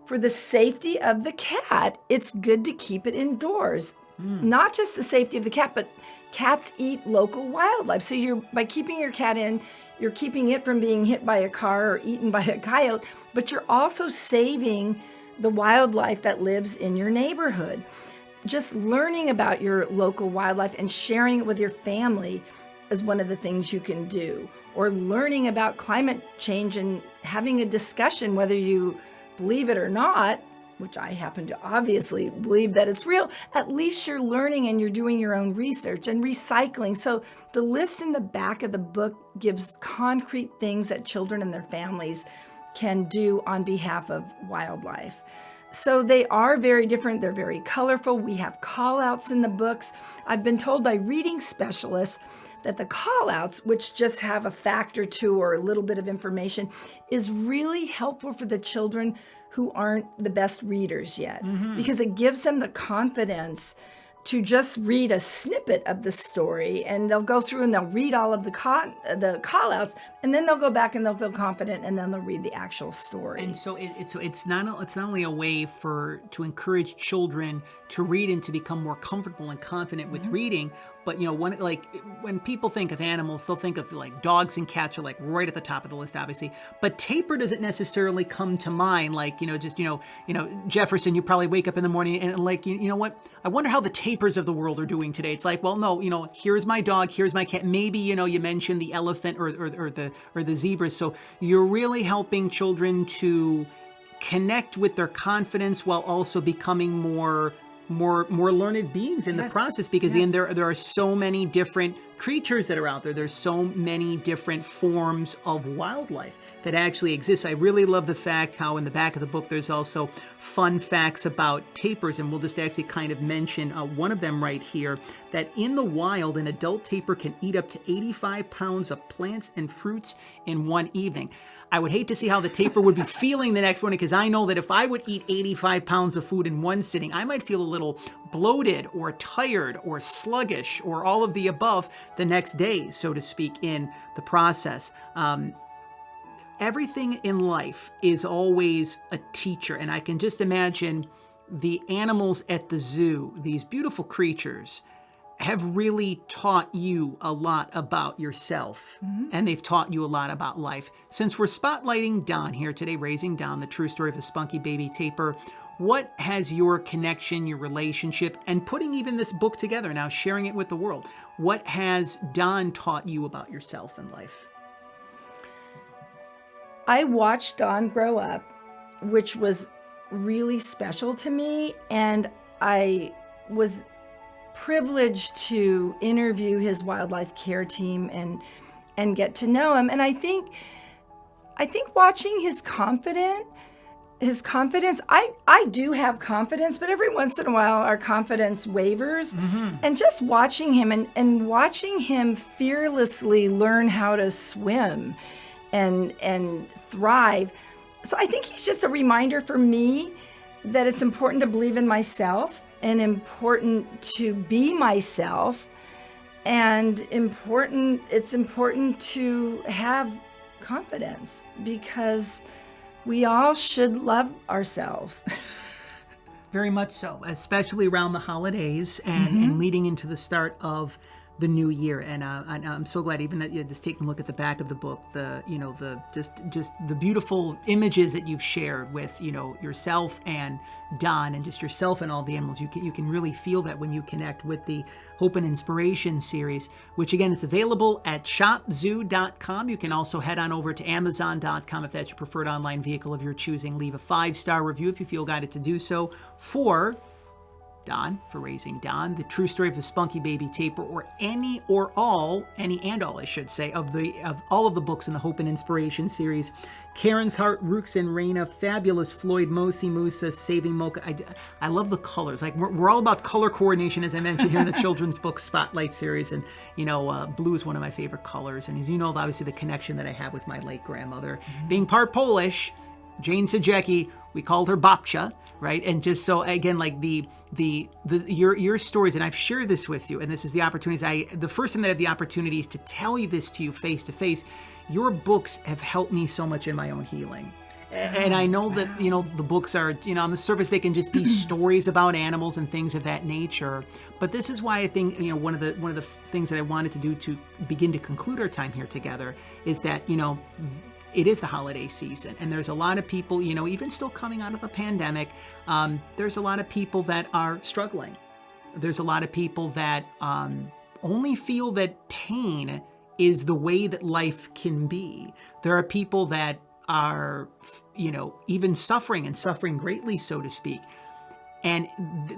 for the safety of the cat, it's good to keep it indoors. Not just the safety of the cat, but cats eat local wildlife. So by keeping your cat in, you're keeping it from being hit by a car or eaten by a coyote, but you're also saving the wildlife that lives in your neighborhood. Just learning about your local wildlife and sharing it with your family as one of the things you can do, or learning about climate change and having a discussion, whether you believe it or not, which I happen to obviously believe that it's real. At least you're learning and you're doing your own research and recycling. So the list in the back of the book gives concrete things that children and their families can do on behalf of wildlife. So they are very different. They're very colorful. We have call-outs in the books. I've been told by reading specialists that the call-outs, which just have a fact or two or a little bit of information, is really helpful for the children who aren't the best readers yet, because it gives them the confidence to just read a snippet of the story, and they'll go through and they'll read all of the call-outs, and then they'll go back and they'll feel confident, and then they'll read the actual story. And so it's not only a way to encourage children to read and to become more comfortable and confident with reading, but when people think of animals, they'll think of like dogs and cats are like right at the top of the list, obviously. But tapir doesn't necessarily come to mind. Like Jefferson, you probably wake up in the morning and like you know what? I wonder how the tapirs of the world are doing today. It's like, well, no, here's my dog, here's my cat. Maybe you mentioned the elephant or the zebras. So you're really helping children to connect with their confidence while also becoming more learned beings in the process, because again, there are so many different creatures that are out there. There's so many different forms of wildlife that actually exist. I really love the fact how in the back of the book there's also fun facts about tapirs, and we'll just actually kind of mention one of them right here, that in the wild, an adult tapir can eat up to 85 pounds of plants and fruits in one evening. I would hate to see how the tapir would be feeling the next morning, because I know that if I would eat 85 pounds of food in one sitting, I might feel a little bloated or tired or sluggish or all of the above the next day, so to speak, in the process. Everything in life is always a teacher, and I can just imagine the animals at the zoo, these beautiful creatures, have really taught you a lot about yourself, and they've taught you a lot about life. Since we're spotlighting Don here today, Raising Don, the true story of a spunky baby tapir, what has your connection, your relationship, and putting even this book together now, sharing it with the world, what has Don taught you about yourself and life? I watched Don grow up, which was really special to me, and I was privileged to interview his wildlife care team and get to know him. And I think watching his confidence, I do have confidence, but every once in a while our confidence wavers. And just watching him and watching him fearlessly learn how to swim and thrive. So I think he's just a reminder for me that it's important to believe in myself, and important to be myself, and it's important to have confidence, because we all should love ourselves. Very much so, especially around the holidays and leading into the start of the new year. And I'm so glad, even that just taking a look at the back of the book, just the beautiful images that you've shared with yourself and Don, and just yourself and all the animals. You can really feel that when you connect with the Hope and Inspiration series, which again, it's available at shopzoo.com. You can also head on over to amazon.com if that's your preferred online vehicle of your choosing. Leave a 5-star review if you feel guided to do so for Don, for Raising Don, the true story of the spunky baby tapir, or any and all, I should say, of all of the books in the Hope and Inspiration series. Karen's Heart, Rooks and Raina, Fabulous Floyd, Mosi Musa, Saving Mocha. I love the colors. Like we're all about color coordination, as I mentioned here in the children's book Spotlight series. And blue is one of my favorite colors. And as you know, obviously the connection that I have with my late grandmother, being part Polish, Jane Sajecki, we called her Babcia, right? And just so again, like your stories, and I've shared this with you, and this is the opportunities. The first time that I had the opportunities to tell you this to you face to face, your books have helped me so much in my own healing. And I know that the books are on the surface they can just be stories about animals and things of that nature. But this is why I think one of the things that I wanted to do to begin to conclude our time here together is that it is the holiday season, and there's a lot of people, even still coming out of the pandemic, there's a lot of people that are struggling. There's a lot of people that only feel that pain is the way that life can be. There are people that are, even suffering and suffering greatly, so to speak. And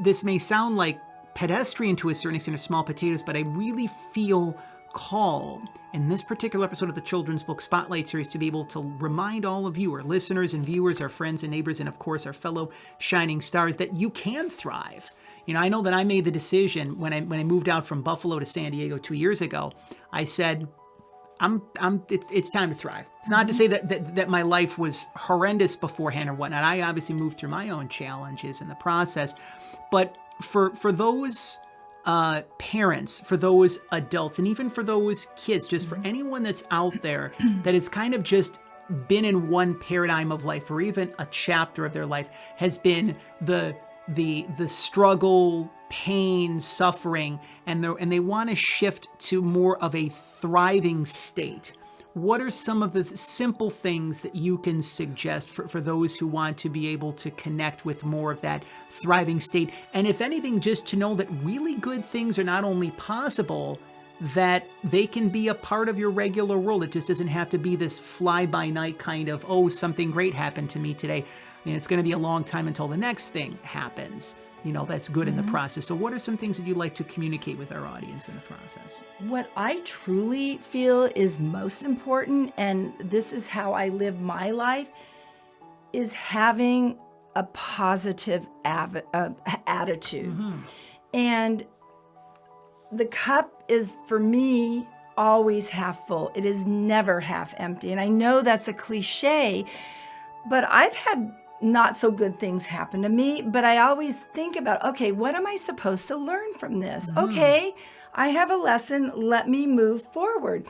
this may sound like pedestrian to a certain extent, of small potatoes, but I really feel called in this particular episode of the Children's Book Spotlight Series to be able to remind all of you, our listeners and viewers, our friends and neighbors, and of course our fellow shining stars, that you can thrive. I know that I made the decision when I moved out from Buffalo to San Diego 2 years ago. I said, it's time to thrive. It's not to say that my life was horrendous beforehand or whatnot. I obviously moved through my own challenges in the process, but for those parents, for those adults, and even for those kids, just for anyone that's out there that has kind of just been in one paradigm of life, or even a chapter of their life has been the struggle, pain, suffering, and they want to shift to more of a thriving state. What are some of the simple things that you can suggest for those who want to be able to connect with more of that thriving state? And if anything, just to know that really good things are not only possible, that they can be a part of your regular world. It just doesn't have to be this fly-by-night kind of, something great happened to me today. It's going to be a long time until the next thing happens. That's good in the process. So what are some things that you'd like to communicate with our audience in the process? What I truly feel is most important, and this is how I live my life, is having a positive attitude. And the cup is, for me, always half full. It is never half empty. And I know that's a cliche, but I've had not so good things happen to me, but I always think about, okay, what am I supposed to learn from this? Okay, I have a lesson, let me move forward.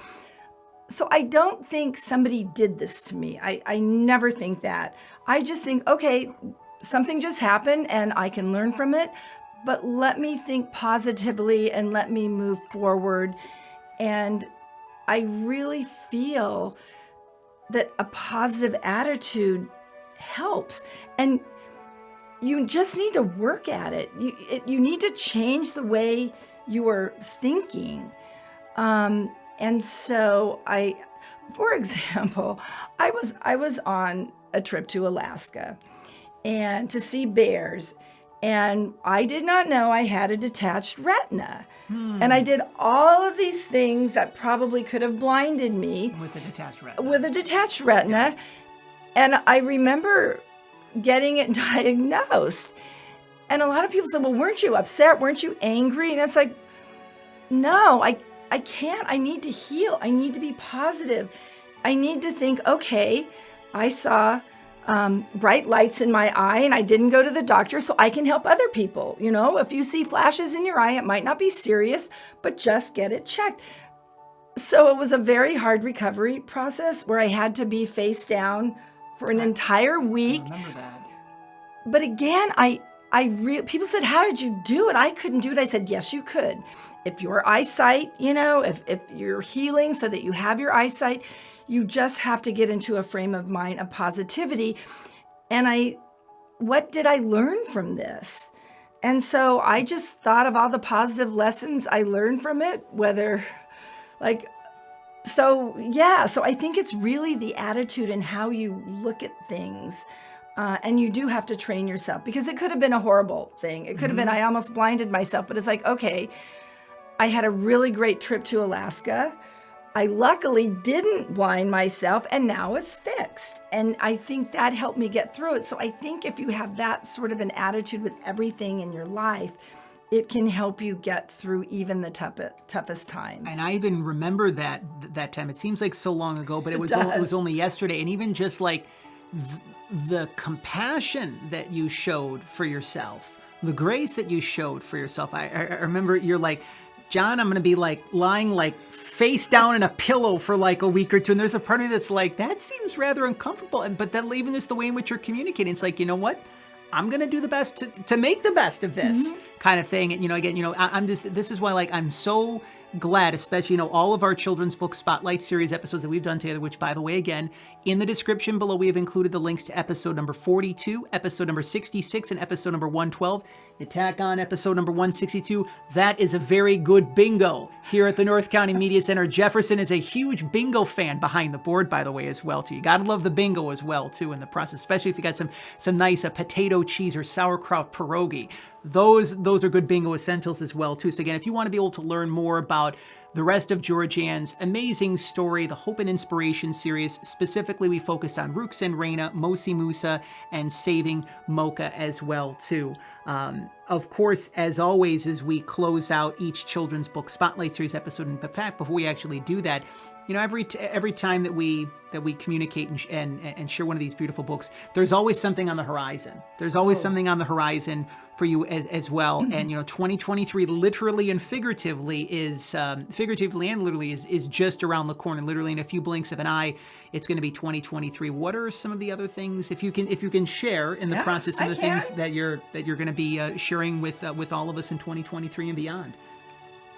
So I don't think somebody did this to me. I never think that. I just think, okay, something just happened and I can learn from it, but let me think positively and let me move forward. And I really feel that a positive attitude helps. And you just need to work at it. You need to change the way you are thinking. And so for example, I was on a trip to Alaska and to see bears. And I did not know I had a detached retina. And I did all of these things that probably could have blinded me. With a detached retina. With a detached retina. And I remember getting it diagnosed. And a lot of people said, well, weren't you upset? Weren't you angry? And it's like, no, I can't. I need to heal. I need to be positive. I need to think, okay, I saw bright lights in my eye and I didn't go to the doctor, so I can help other people. If you see flashes in your eye, it might not be serious, but just get it checked. So it was a very hard recovery process where I had to be face down for an entire week. I remember that. But again, people said, how did you do it? I couldn't do it. I said, yes, you could. If your eyesight, if you're healing so that you have your eyesight, you just have to get into a frame of mind of positivity. And what did I learn from this? And so I just thought of all the positive lessons I learned from it, So I think it's really the attitude and how you look at things. And you do have to train yourself, because it could have been a horrible thing. It could have been, I almost blinded myself, but it's like, okay, I had a really great trip to Alaska. I luckily didn't blind myself, and now it's fixed. And I think that helped me get through it. So I think if you have that sort of an attitude with everything in your life, it can help you get through even the toughest times. And I even remember that time. It seems like so long ago, but it was only yesterday. And even just like the compassion that you showed for yourself, the grace that you showed for yourself. I remember you're like, John, I'm going to be like lying like face down in a pillow for like a week or two. And there's a part of me that's like, that seems rather uncomfortable. But then even just the way in which you're communicating, it's like, you know what? I'm going to do the best to make the best of this kind of thing. And, again, I'm just, this is why, like, I'm so glad, especially, all of our children's book spotlight series episodes that we've done together, which, by the way, again, in the description below, we have included the links to episode number 42, episode number 66, and episode number 112. You tack on episode number 162. That is a very good bingo here at the North County Media Center. Jefferson is a huge bingo fan behind the board, by the way, as well, too. You got to love the bingo as well, too, in the process, especially if you got some nice potato cheese or sauerkraut pierogi. Those are good bingo essentials as well, too. So again, if you want to be able to learn more about the rest of Georgeanne's amazing story, the Hope and Inspiration series, specifically we focused on Rooks and Reina, Mosi Musa, and Saving Mocha as well, too. Of course, as always, as we close out each children's book spotlight series episode, in fact, before we actually do that, every time that we communicate and share one of these beautiful books, there's always something on the horizon. There's always something on the horizon for you as well. And 2023 literally and figuratively is just around the corner. Literally in a few blinks of an eye, it's going to be 2023. What are some of the other things, if you can share in the process, some of the things that you're going to be sharing with all of us in 2023 and beyond?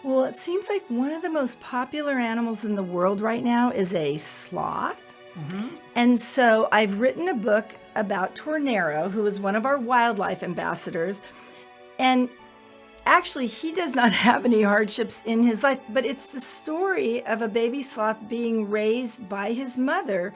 Well, it seems like one of the most popular animals in the world right now is a sloth. Mm-hmm. And so I've written a book about Tornero, who is one of our wildlife ambassadors. And actually, he does not have any hardships in his life, but it's the story of a baby sloth being raised by his mother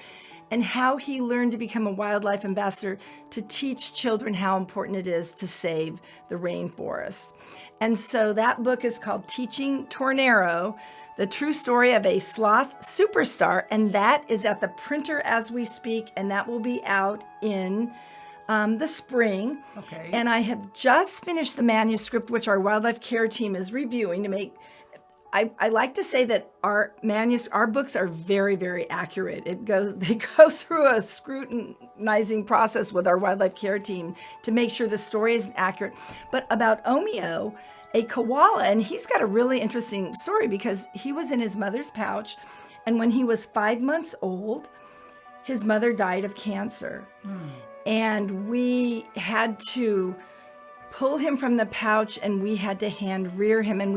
and how he learned to become a wildlife ambassador to teach children how important it is to save the rainforest. And so that book is called Teaching Tornero, the true story of a sloth superstar. And that is at the printer as we speak, and that will be out in the spring. Okay. And I have just finished the manuscript, which our wildlife care team is reviewing to make. I like to say that our books are very, very accurate. They go through a scrutinizing process with our wildlife care team to make sure the story is accurate. But about Omeo, a koala, and he's got a really interesting story because he was in his mother's pouch, and when he was 5 months old, his mother died of cancer. And we had to pull him from the pouch, and we had to hand rear him. And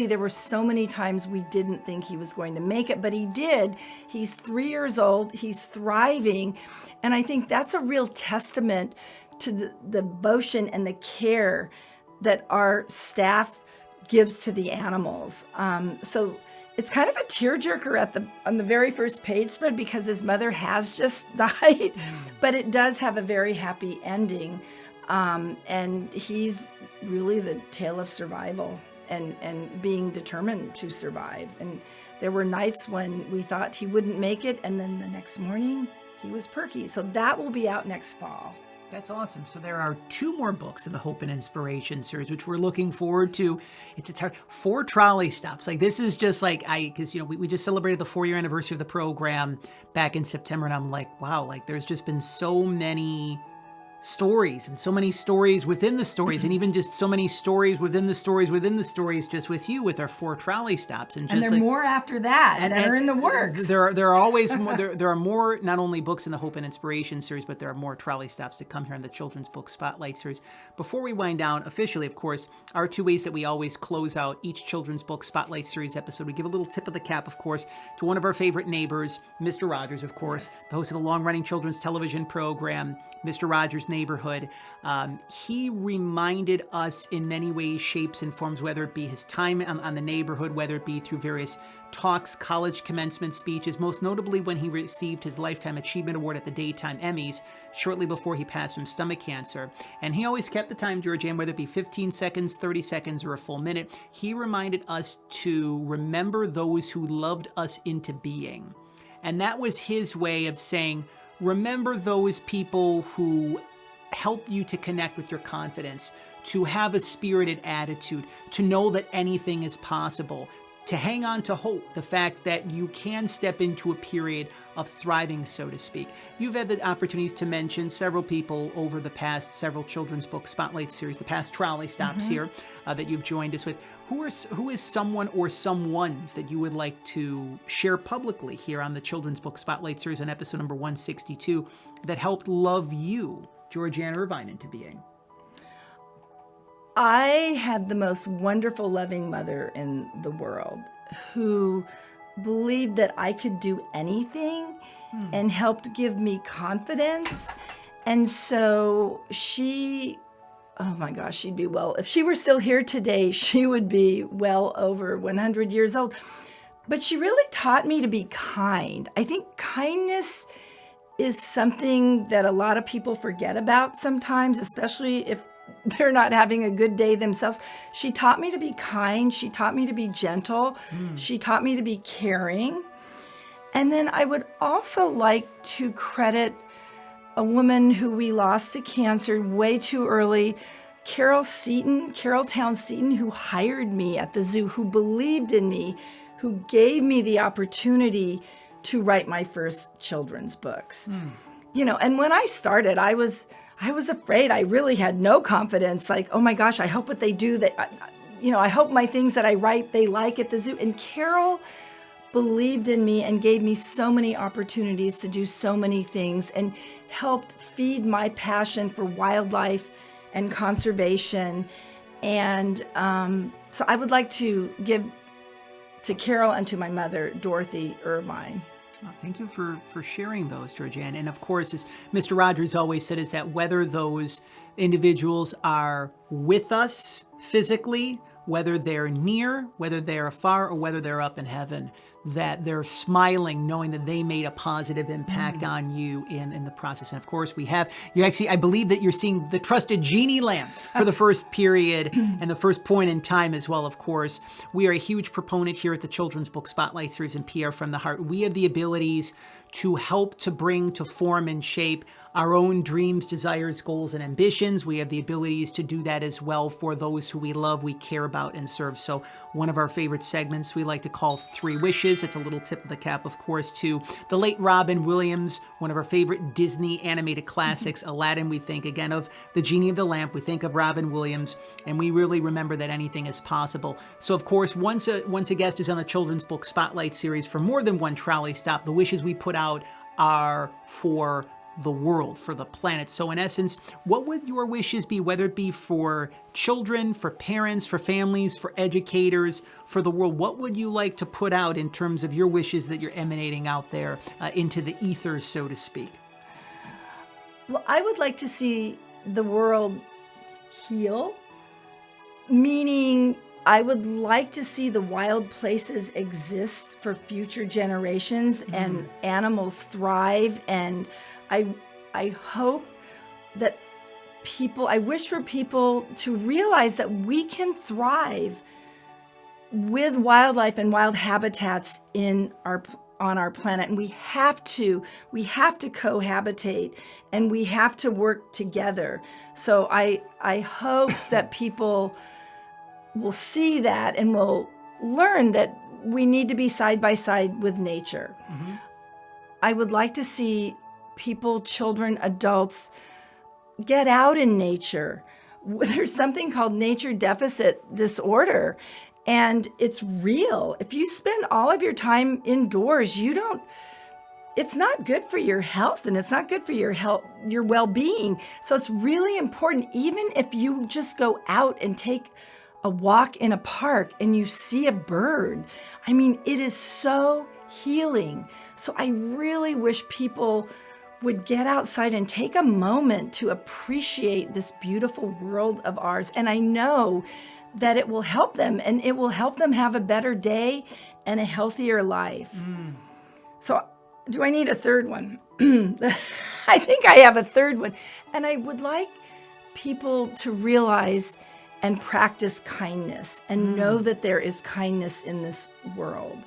there were so many times we didn't think he was going to make it, but he did. He's 3 years old. He's thriving. And I think that's a real testament to the devotion and the care that our staff gives to the animals. So it's kind of a tearjerker on the very first page spread because his mother has just died, but it does have a very happy ending. And he's really the tale of survival and being determined to survive. And there were nights when we thought he wouldn't make it, and then the next morning he was perky. So that will be out next fall. That's awesome. So there are 2 more books in the Hope and Inspiration series, which we're looking forward to. It's hard. 4 trolley stops. Like, this is just like, because, we just celebrated the 4-year anniversary of the program back in September. And I'm like, wow, like there's just been so many stories and so many stories within the stories, and even just so many stories within the stories, just with you with our 4 trolley stops, and there are more after that that are in the works. There are always more. There are more, not only books in the Hope and Inspiration series, but there are more trolley stops that come here in the Children's Book Spotlight series. Before we wind down officially, of course, our 2 ways that we always close out each Children's Book Spotlight series episode. We give a little tip of the cap, of course, to one of our favorite neighbors, Mr. Rogers, of course, yes, the host of the long-running children's television program, Mr. Rogers' Neighborhood. He reminded us in many ways, shapes, and forms, whether it be his time on the neighborhood, whether it be through various talks, college commencement speeches, most notably when he received his Lifetime Achievement Award at the Daytime Emmys shortly before he passed from stomach cancer. And he always kept the time, Georgeanne, whether it be 15 seconds, 30 seconds, or a full minute. He reminded us to remember those who loved us into being. And that was his way of saying, remember those people who help you to connect with your confidence, to have a spirited attitude, to know that anything is possible, to hang on to hope, the fact that you can step into a period of thriving, so to speak. You've had the opportunities to mention several people over the past several Children's Book Spotlight series, the past trolley stops here that you've joined us with. Who is someone or someones that you would like to share publicly here on the Children's Book Spotlight series on episode number 162 that helped love you, Georgeanne Irvine, into being? I had the most wonderful, loving mother in the world who believed that I could do anything and helped give me confidence. And so she, oh my gosh, she'd be if she were still here today, she would be well over 100 years old. But she really taught me to be kind. I think kindness is something that a lot of people forget about sometimes, especially if they're not having a good day themselves. She taught me to be kind. She taught me to be gentle. She taught me to be caring. And then I would also like to credit a woman who we lost to cancer way too early, Carol Town Seaton, who hired me at the zoo, who believed in me, who gave me the opportunity to write my first children's books. And when I started, I was afraid. I really had no confidence. Like, oh my gosh, I hope what they do, I hope my things that I write, they like at the zoo. And Carol believed in me and gave me so many opportunities to do so many things and helped feed my passion for wildlife and conservation. And so I would like to give to Carol and to my mother, Dorothy Irvine. Well, thank you for sharing those, Georgeanne. And of course, as Mr. Rogers always said, is that whether those individuals are with us physically, whether they're near, whether they're far, or whether they're up in heaven, that they're smiling, knowing that they made a positive impact on you in the process. And of course, I believe that you're seeing the Trusted Genie lamp for the first period and the first point in time as well, of course. We are a huge proponent here at the Children's Book Spotlight Series and PR from the Heart. We have the abilities to help to bring to form and shape our own dreams, desires, goals, and ambitions. We have the abilities to do that as well for those who we love, we care about, and serve. So one of our favorite segments we like to call Three Wishes. It's a little tip of the cap, of course, to the late Robin Williams, one of our favorite Disney animated classics, Aladdin. We think again of the Genie of the Lamp. We think of Robin Williams, and we really remember that anything is possible. So of course, once a guest is on the Children's Book Spotlight Series for more than one trolley stop, the wishes we put out are for the world, for the planet. So in essence, what would your wishes be, whether it be for children, for parents, for families, for educators, for the world? What would you like to put out in terms of your wishes that you're emanating out there into the ethers, so to speak? Well, I would like to see the world heal, meaning I would like to see the wild places exist for future generations and animals thrive. And I hope that I wish for people to realize that we can thrive with wildlife and wild habitats on our planet. And we have to cohabitate and we have to work together. So I hope that people will see that and will learn that we need to be side by side with nature. I would like to see people, children, adults, get out in nature. There's something called nature deficit disorder, and it's real. If you spend all of your time indoors, it's not good for your health, and it's not good for your well-being. So it's really important, even if you just go out and take a walk in a park and you see a bird. I mean, it is so healing. So I really wish people would get outside and take a moment to appreciate this beautiful world of ours. And I know that it will help them, and it will help them have a better day and a healthier life. So do I need a third one? I think I have a third one. And I would like people to realize and practice kindness and know that there is kindness in this world.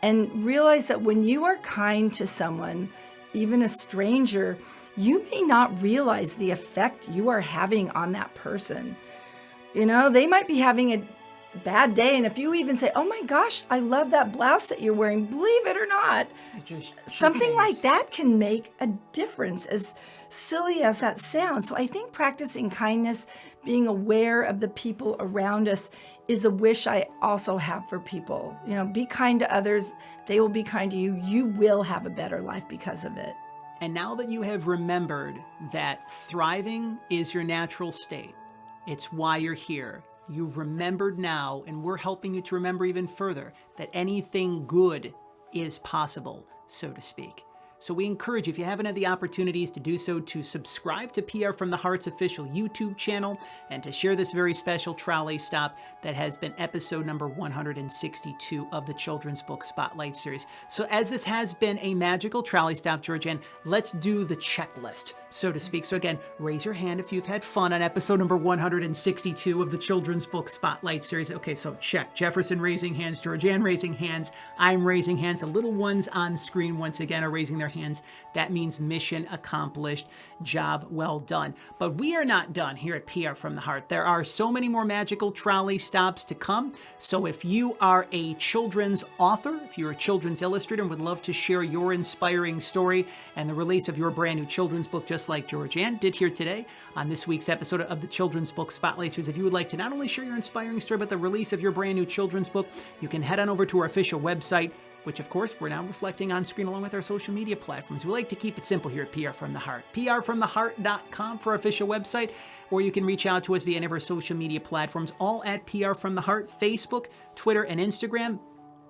And realize that when you are kind to someone, even a stranger, you may not realize the effect you are having on that person. They might be having a bad day, and if you even say, oh my gosh, I love that blouse that you're wearing, believe it or not, something like that can make a difference, as silly as that sounds. So I think practicing kindness, being aware of the people around us, is a wish I also have for people. Be kind to others. They will be kind to you. You will have a better life because of it. And now that you have remembered that thriving is your natural state, It's why you're here. You've remembered now, and we're helping you to remember even further that anything good is possible, so to speak. So we encourage you, if you haven't had the opportunities to do so, to subscribe to PR from the Heart's official YouTube channel and to share this very special trolley stop that has been episode number 162 of the Children's Book Spotlight series. So as this has been a magical trolley stop, Georgeanne, let's do the checklist, so to speak. So again, raise your hand if you've had fun on episode number 162 of the Children's Book Spotlight series. Okay, so check. Jefferson raising hands, Georgeanne raising hands, I'm raising hands. The little ones on screen once again are raising their hands. That means mission accomplished, job well done. But we are not done here at PR from the Heart. There are so many more magical trolley stops to come. So if you are a children's author, if you're a children's illustrator and would love to share your inspiring story and the release of your brand new children's book, just like Georgeanne did here today on this week's episode of the Children's Book Spotlight series, if you would like to not only share your inspiring story, but the release of your brand new children's book, you can head on over to our official website, which of course we're now reflecting on screen along with our social media platforms. We like to keep it simple here at PR from the Heart. prfromtheheart.com for our official website, or you can reach out to us via any of our social media platforms, all at PR from the Heart, Facebook, Twitter, and Instagram.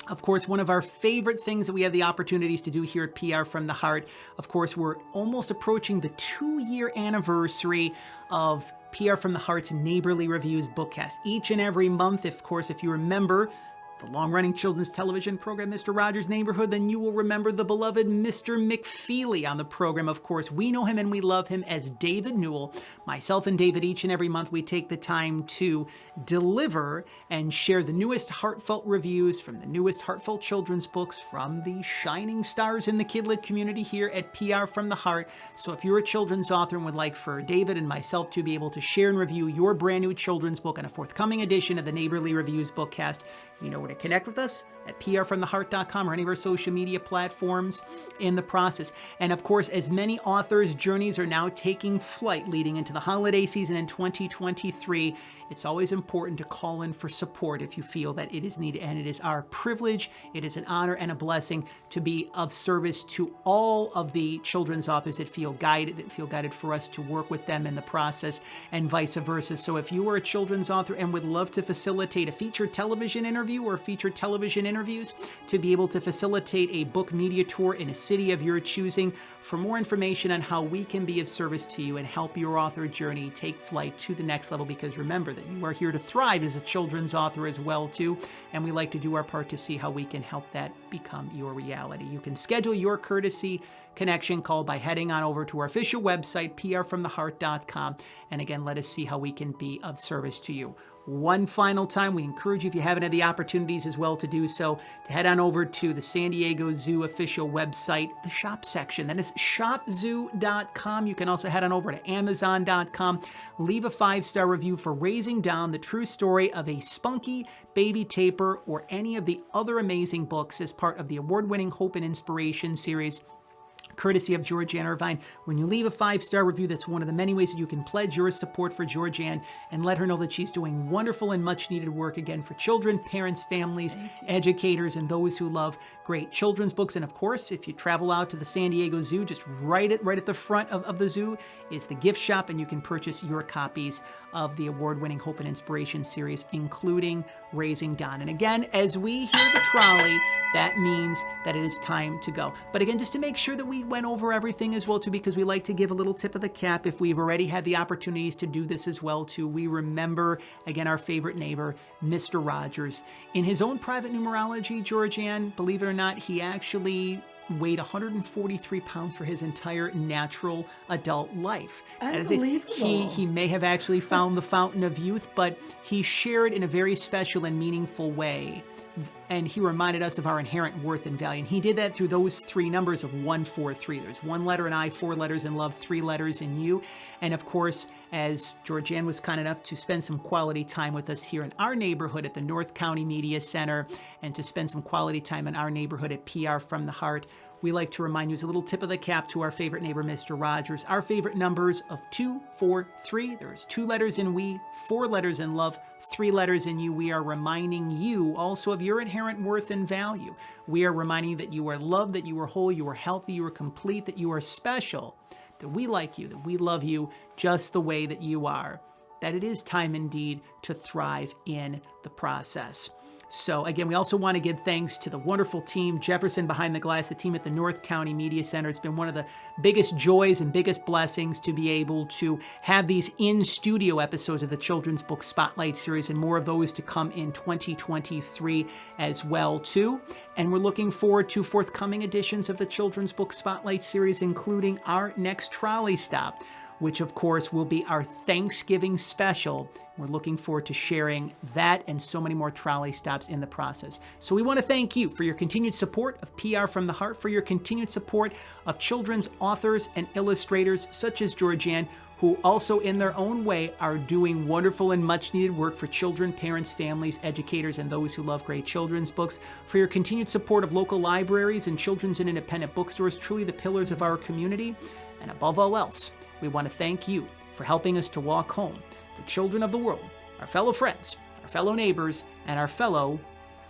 Of course, one of our favorite things that we have the opportunities to do here at PR from the Heart, of course, we're almost approaching the 2-year anniversary of PR from the Heart's Neighborly Reviews bookcast. Each and every month, of course, if you remember the long-running children's television program, Mr. Rogers' Neighborhood, then you will remember the beloved Mr. McFeely on the program. Of course, we know him and we love him as David Newell. Myself and David, each and every month, we take the time to deliver and share the newest heartfelt reviews from the newest heartfelt children's books from the shining stars in the kidlit community here at PR from the Heart. So if you're a children's author and would like for David and myself to be able to share and review your brand new children's book on a forthcoming edition of the Neighborly Reviews bookcast, you know where to connect with us at prfromtheheart.com or any of our social media platforms in the process. And of course, as many authors' journeys are now taking flight leading into the holiday season in 2023, it's always important to call in for support if you feel that it is needed. And it is our privilege, it is an honor and a blessing to be of service to all of the children's authors that feel guided for us to work with them in the process, and vice versa. So if you are a children's author and would love to facilitate a featured television interview or featured television interviews, to be able to facilitate a book media tour in a city of your choosing, for more information on how we can be of service to you and help your author journey take flight to the next level, because remember that you are here to thrive as a children's author as well too, and we like to do our part to see how we can help that become your reality. You can schedule your courtesy connection call by heading on over to our official website, prfromtheheart.com, and again, let us see how we can be of service to you. One final time, we encourage you, if you haven't had the opportunities as well to do so, to head on over to the San Diego Zoo official website, the shop section. That is shopzoo.com. You can also head on over to amazon.com. Leave a 5-star review for Raising Down, the true story of a Spunky Baby Tapir, or any of the other amazing books as part of the award-winning Hope and Inspiration series, courtesy of Georgeanne Irvine. When you leave a 5-star review, that's one of the many ways that you can pledge your support for Georgeanne and let her know that she's doing wonderful and much needed work, again, for children, parents, families, educators, and those who love great children's books. And of course, if you travel out to the San Diego Zoo, just right at the front of the zoo is the gift shop, and you can purchase your copies of the award-winning Hope and Inspiration series, including Raising Dawn. And again, as we hear the trolley, that means that it is time to go. But again, just to make sure that we went over everything as well too, because we like to give a little tip of the cap if we've already had the opportunities to do this as well too. We remember, again, our favorite neighbor, Mr. Rogers. In his own private numerology, Georgeanne, believe it or not, he actually weighed 143 pounds for his entire natural adult life. Unbelievable. He may have actually found the fountain of youth, but he shared in a very special and meaningful way. And he reminded us of our inherent worth and value. And he did that through those 3 numbers of 1, 4, 3. There's 1 letter in I, 4 letters in love, 3 letters in you. And of course, as Georgeanne was kind enough to spend some quality time with us here in our neighborhood at the North County Media Center, and to spend some quality time in our neighborhood at PR from the Heart, we like to remind you as a little tip of the cap to our favorite neighbor, Mr. Rogers. Our favorite numbers of 2, 4, 3. There's 2 letters in we, 4 letters in love, 3 letters in you. We are reminding you also of your inherent worth and value. We are reminding you that you are loved, that you are whole, you are healthy, you are complete, that you are special, that we like you, that we love you just the way that you are. that it is time indeed to thrive in the process. So again, we also want to give thanks to the wonderful team, Jefferson Behind the Glass, the team at the North County Media Center. It's been one of the biggest joys and biggest blessings to be able to have these in-studio episodes of the Children's Book Spotlight series, and more of those to come in 2023 as well, too. And we're looking forward to forthcoming editions of the Children's Book Spotlight series, including our next trolley stop, which of course will be our Thanksgiving special. We're looking forward to sharing that and so many more trolley stops in the process. So we want to thank you for your continued support of PR from the Heart, for your continued support of children's authors and illustrators such as Georgeanne, who also in their own way are doing wonderful and much needed work for children, parents, families, educators, and those who love great children's books, for your continued support of local libraries and children's and independent bookstores, truly the pillars of our community. And above all else, we want to thank you for helping us to walk home, the children of the world, our fellow friends, our fellow neighbors, and our fellow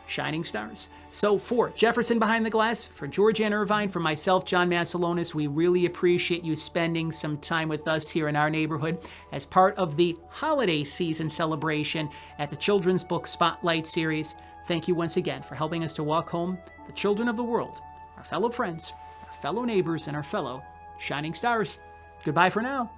shining stars. So for Jefferson Behind the Glass, for Georgeanne Irvine, for myself, John Masiulionis, we really appreciate you spending some time with us here in our neighborhood as part of the holiday season celebration at the Children's Book Spotlight series. Thank you once again for helping us to walk home, the children of the world, our fellow friends, our fellow neighbors, and our fellow shining stars. Goodbye for now.